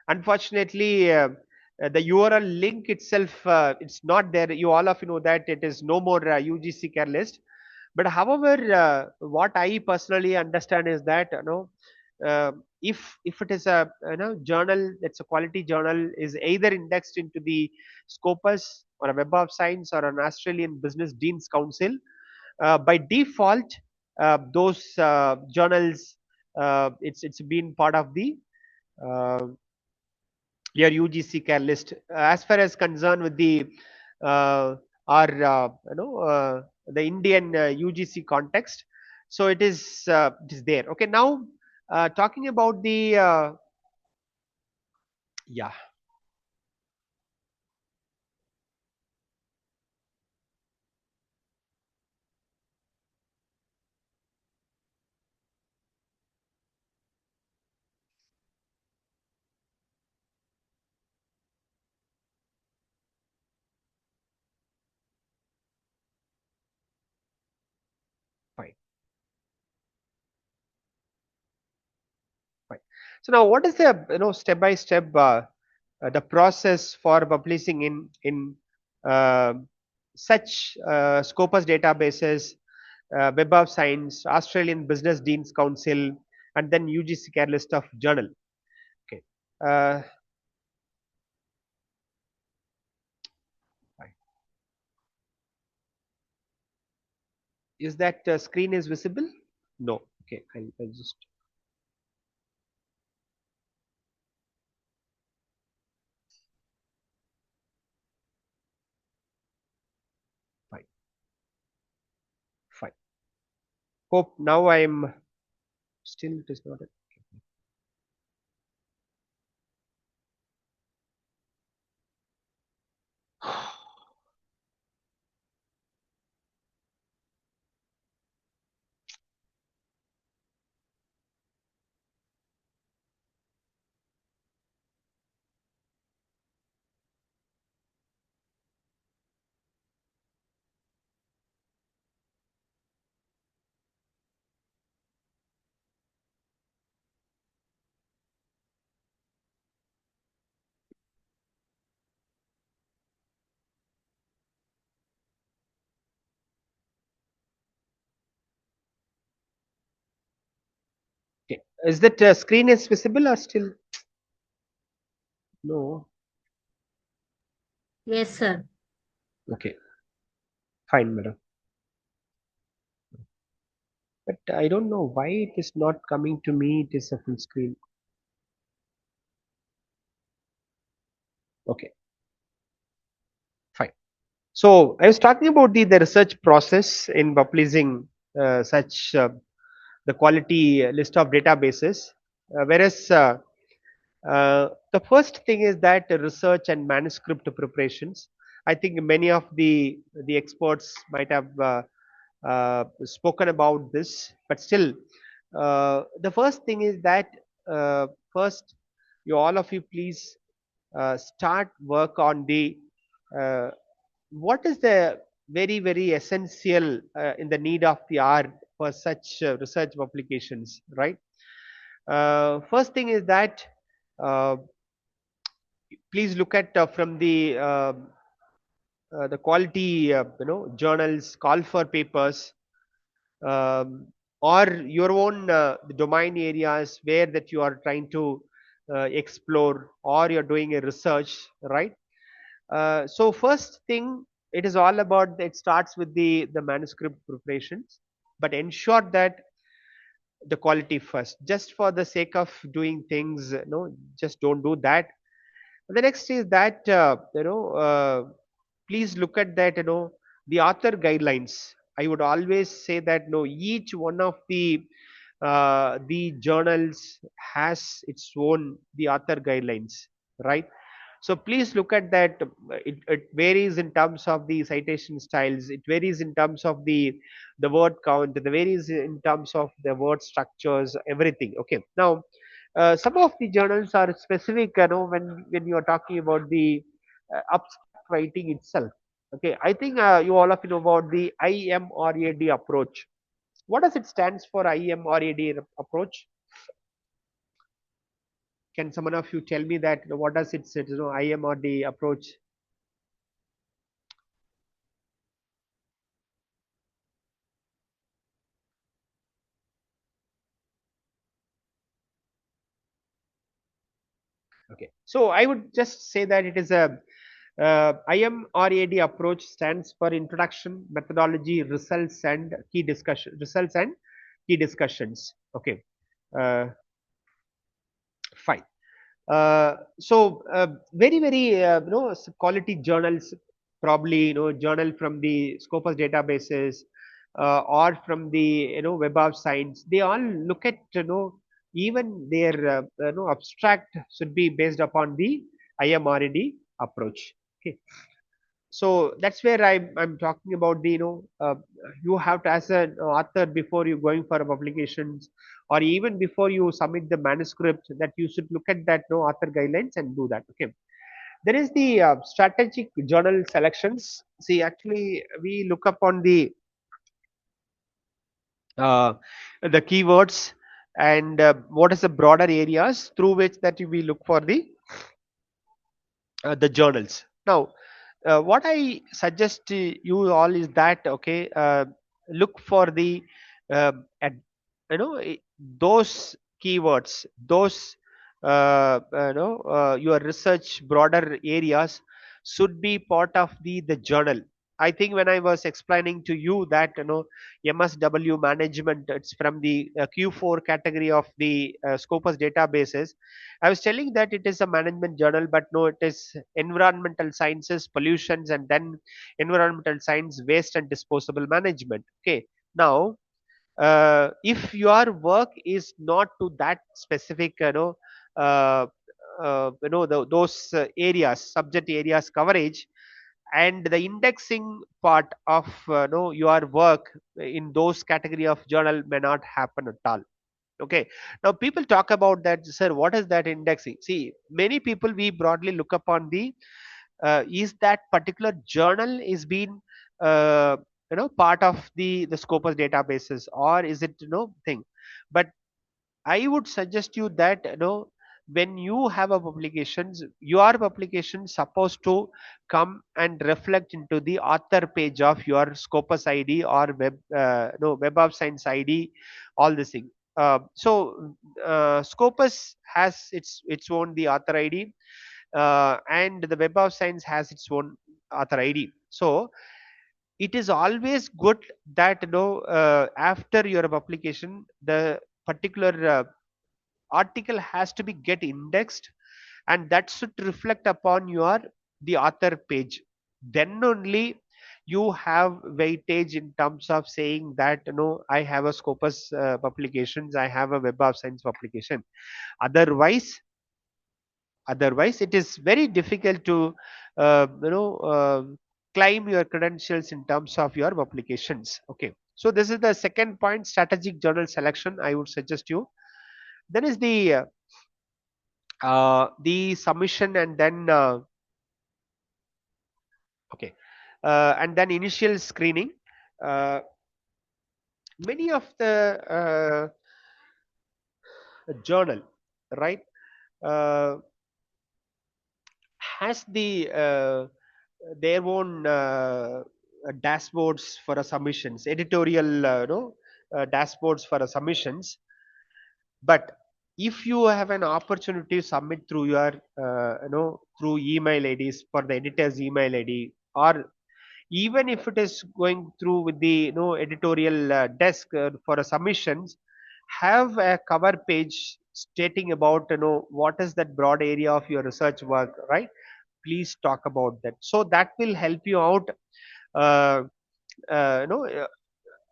unfortunately, the URL link itself it's not there. You all of you know that it is no more UGC care list. But however, what I personally understand is that if it is a journal, it's a quality journal, is either indexed into the Scopus or a Web of Science or an Australian Business Deans Council, by default those journals it's been part of the uh, your UGC care list as far as concerned with the our the Indian UGC context. So it is there. Okay, now talking about the yeah, fine, fine. So now what is the step by step the process for publishing in uh, such Scopus databases, Web of Science, Australian Business Deans Council, and then UGC care list of journal. Okay, uh, fine. Is that screen is visible? No. Okay, I'll just fine, fine. Hope now I'm still it is not. Okay. Is that screen is visible or still? No. Yes, sir. Okay. Fine, madam. But I don't know why it is not coming to me. It is a full screen. Okay. Fine. So I was talking about the research process in publishing such the quality list of databases, whereas the first thing is that research and manuscript preparations. I think many of the experts might have spoken about this, but still, the first thing is that first, you all of you please start work on the uh, what is the very essential in the need of the hour for such research publications, right? First thing is that uh, please look at from the quality journals, call for papers, um, or your own domain areas where that you are trying to explore, or you're doing a research, right? So first thing, it is all about, it starts with the manuscript preparations, but ensure that the quality first, just for the sake of doing things, no, just don't do that. The next is that please look at that, the author guidelines. I would always say that no, each one of the journals has its own the author guidelines, right? So please look at that. It varies in terms of the citation styles, it varies in terms of the word count, it varies in terms of the word structures, everything. Okay, now some of the journals are specific, when you are talking about the abstract writing itself. Okay, I think you all of you know about the IMRAD approach. What does it stands for, IMRAD approach? Can someone of you tell me that, what does it say, IMRAD approach? Okay, so I would just say that it is a IMRAD approach stands for Introduction, Methodology, Results and Key Discussions. Okay, uh, fine. Very quality journals, probably journal from the Scopus databases, or from the Web of Science. They all look at even their abstract should be based upon the IMRAD approach. Okay, so that's where I'm talking about the you have to, as an author, before you going for a publications, or even before you submit the manuscript, that you should look at that author guidelines and do that. Okay, there is the strategic journal selections. See, actually we look upon uh, the keywords, and what is the broader areas through which that we look for the journals. Now, what I suggest to you all is that, okay, look for the at, those keywords, those your research broader areas should be part of the journal. I think when I was explaining to you that MSW management, it's from the Q4 category of the Scopus databases. I was telling that it is a management journal, but no, it is environmental sciences, pollutions, and then environmental science, waste and disposable management. Okay, now if your work is not to that specific, uh, those areas, subject areas coverage, and the indexing part of your work in those category of journal may not happen at all. Okay, now people talk about that, sir, what is that indexing? See, many people, we broadly look upon the is that particular journal is being uh, part of the Scopus databases, or is it thing. But I would suggest you that when you have a publications, your publication supposed to come and reflect into the author page of your Scopus ID or Web of Science ID, all this thing. Scopus has its own the author ID, and the Web of Science has its own author ID. So it is always good that after your publication, the particular article has to be get indexed, and that should reflect upon your the author page. Then only you have weightage in terms of saying that I have a Scopus publications, I have a Web of Science publication. Otherwise it is very difficult to uh, you know uh, claim your credentials in terms of your publications. Okay, so this is the second point, strategic journal selection I would suggest you. Then is the submission, and then okay, and then initial screening. Many of the journal, right, uh, has their own dashboards for a submissions, editorial dashboards for a submissions. But if you have an opportunity to submit through your through email IDs for the editor's email ID, or even if it is going through with the editorial desk for a submissions, have a cover page stating about what is that broad area of your research work, right? Please talk about that, so that will help you out. uh, uh, you know uh,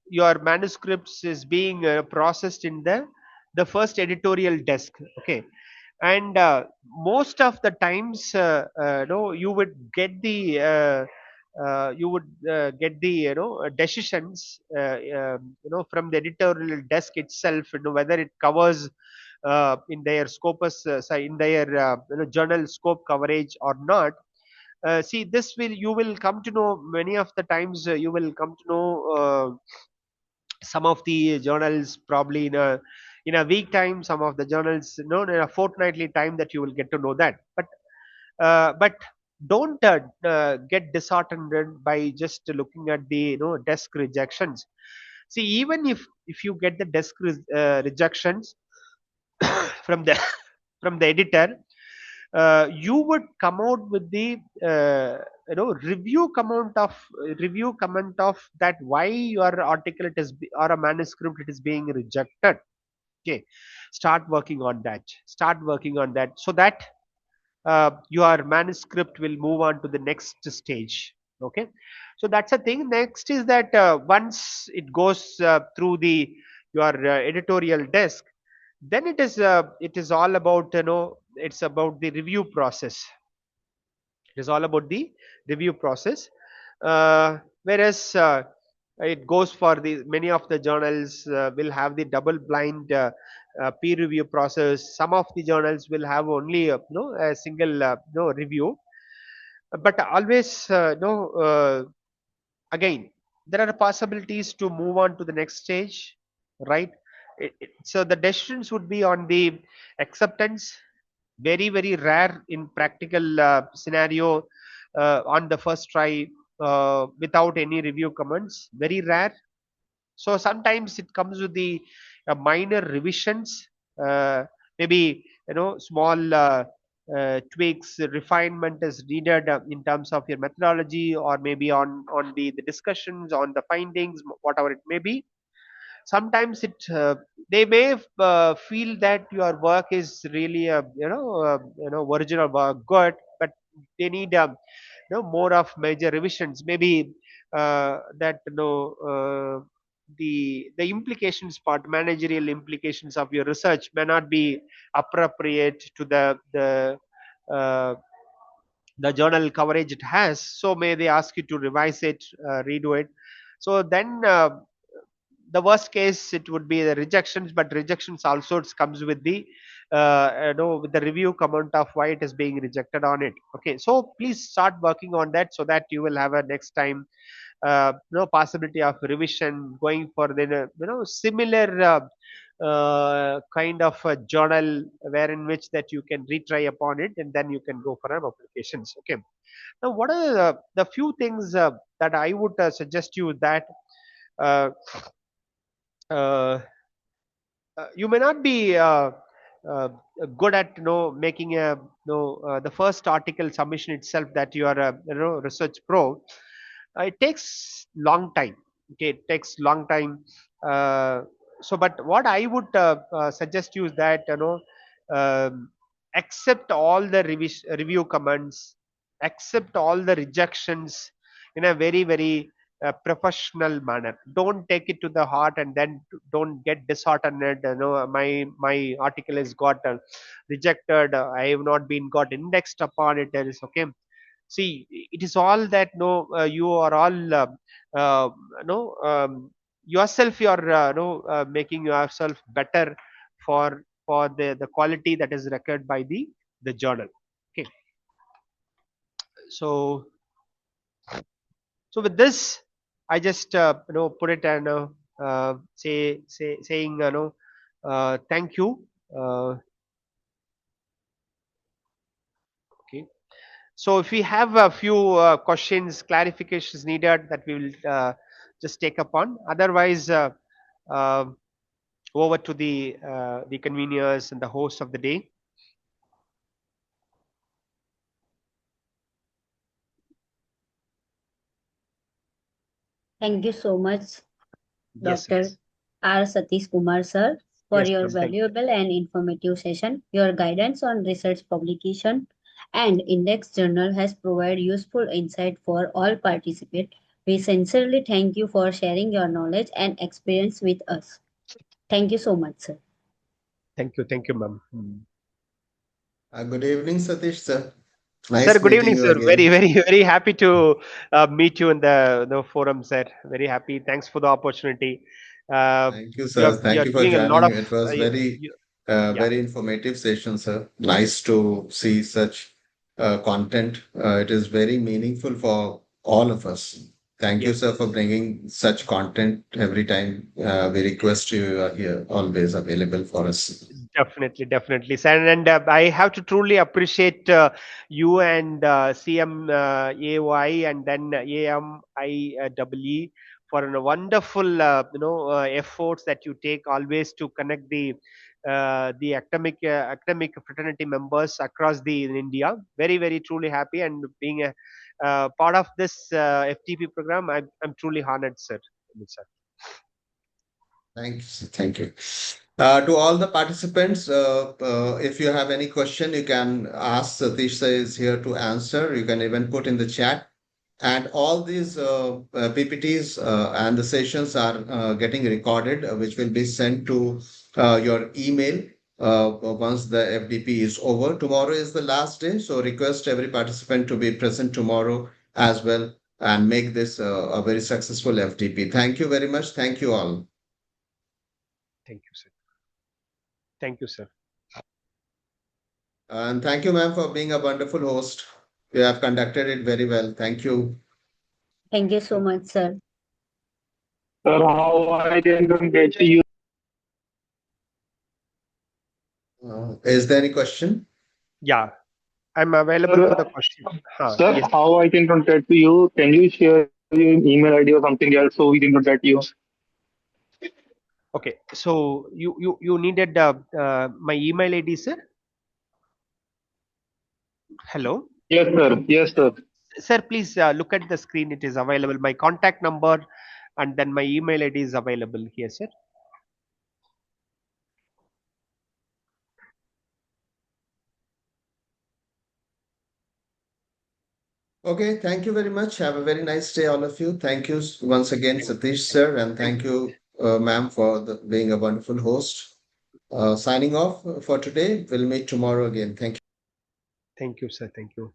your manuscripts is being processed in the first editorial desk. Okay, and most of the times no, you would get the decisions from the editorial desk itself, whether it covers in their scopus in their journal scope coverage or not. See, this will you will come to know many of the times, you will come to know some of the journals probably in a week time, some of the journals in a fortnightly time, that you will get to know that. But don't get disheartened by just looking at the desk rejections. See, even if you get the desk rejections from the from the editor, you would come out with the review comment of that why your article it is or a manuscript it is being rejected. Okay, start working on that, so that your manuscript will move on to the next stage. Okay, so that's a thing. Next is that once it goes through the your editorial desk, then it is all about it's about the review process. It is all about the review process. Whereas it goes for the many of the journals will have the double blind peer review process. Some of the journals will have only a single review. But always again, there are possibilities to move on to the next stage, right? So the decisions would be on the acceptance. Very very rare in practical scenario on the first try without any review comments, very rare. So sometimes it comes with the minor revisions, uh, maybe small tweaks, refinement is needed in terms of your methodology, or maybe on the discussions on the findings, whatever it may be. Sometimes they may feel that your work is really original work good, but they need more of major revisions, maybe that the implications part, managerial implications of your research may not be appropriate to uh, the journal coverage it has, so may they ask you to revise it, redo it. So then the worst case it would be the rejections, but rejections also it comes with the with the review comment of why it is being rejected on it. Okay, so please start working on that, so that you will have a next time possibility of revision going for the similar kind of a journal where in which that you can retry upon it, and then you can go for applications. Okay, now what are the few things that I would suggest you that uh, uh, you may not be uh, good at making the first article submission itself, that you are a research pro. It takes long time. Okay, it takes long time. uh, but what I would suggest you is that um, accept all the review comments, accept all the rejections in a very very professional manner. Don't take it to the heart, and then don't get disheartened. My article has got rejected, I have not been got indexed upon it. There is okay. See, it is all that you are all uh, no yourself, you are making yourself better for the quality that is required by the journal. Okay, so with this, I just put it and saying thank you. Okay, so if we have a few questions, clarifications needed, that we will just take upon. Otherwise, uh, over to the conveners and the host of the day. Thank you so much, Yes, Dr. yes, R. Satish Kumar, sir, for yes, your ma'am. Thank you. valuable and informative session. Your guidance on research publication and index journal has provided useful insight for all participants. We sincerely thank you for sharing your knowledge and experience with us. Thank you so much, sir. Thank you, ma'am. Hmm. Good evening, Satish sir. Sir, Nice good meeting evening, you sir. Very, again. very, very happy to meet you in the forum, sir. Very happy. Thanks for the opportunity. Thank you, sir. You Thank are you for giving a lot joining. of It was very, yeah. very informative session, sir. Nice to see such content. It is very meaningful for all of us. Thank you, Yes, sir, for bringing such content every time. We request you are here, always available for us. definitely, definitely, sir. And I have to truly appreciate you and CM AY and then AMIEE for a wonderful efforts that you take always to connect the academic fraternity members across the in India. Very, very truly happy, and being a part of this FTP program, I'm truly honored, sir. Sir. Thanks. Thank you. To all the participants, if you have any question, you can ask. Satish sir is here to answer. You can even put in the chat. And all these PPTs and the sessions are getting recorded, which will be sent to your email once the FDP is over. Tomorrow is the last day, so request every participant to be present tomorrow as well and make this a very successful FDP. Thank you very much. Thank you all. Thank you, sir. Thank you, sir. And thank you, ma'am, for being a wonderful host. You have conducted it very well. Thank you. Thank you so much, sir. Sir, how I can get to you? Is there any question? Yeah, I'm available for the Sir, question. sir, Yes. how I can contact you? Can you share your email ID or something else so we can contact you? Okay. So you needed my email ID, sir. Hello, Yes, sir. Yes, sir. sir. Please look at the screen. It is available. My contact number and then my email ID is available here, sir. Okay, thank you very much. Have a very nice day, all of you. Thank you once again, Thank, Satish thank, sir, and thank, thank you, ma'am, for being a wonderful host. Signing off for today. We'll meet tomorrow again. Thank you. thank you, sir. Thank you.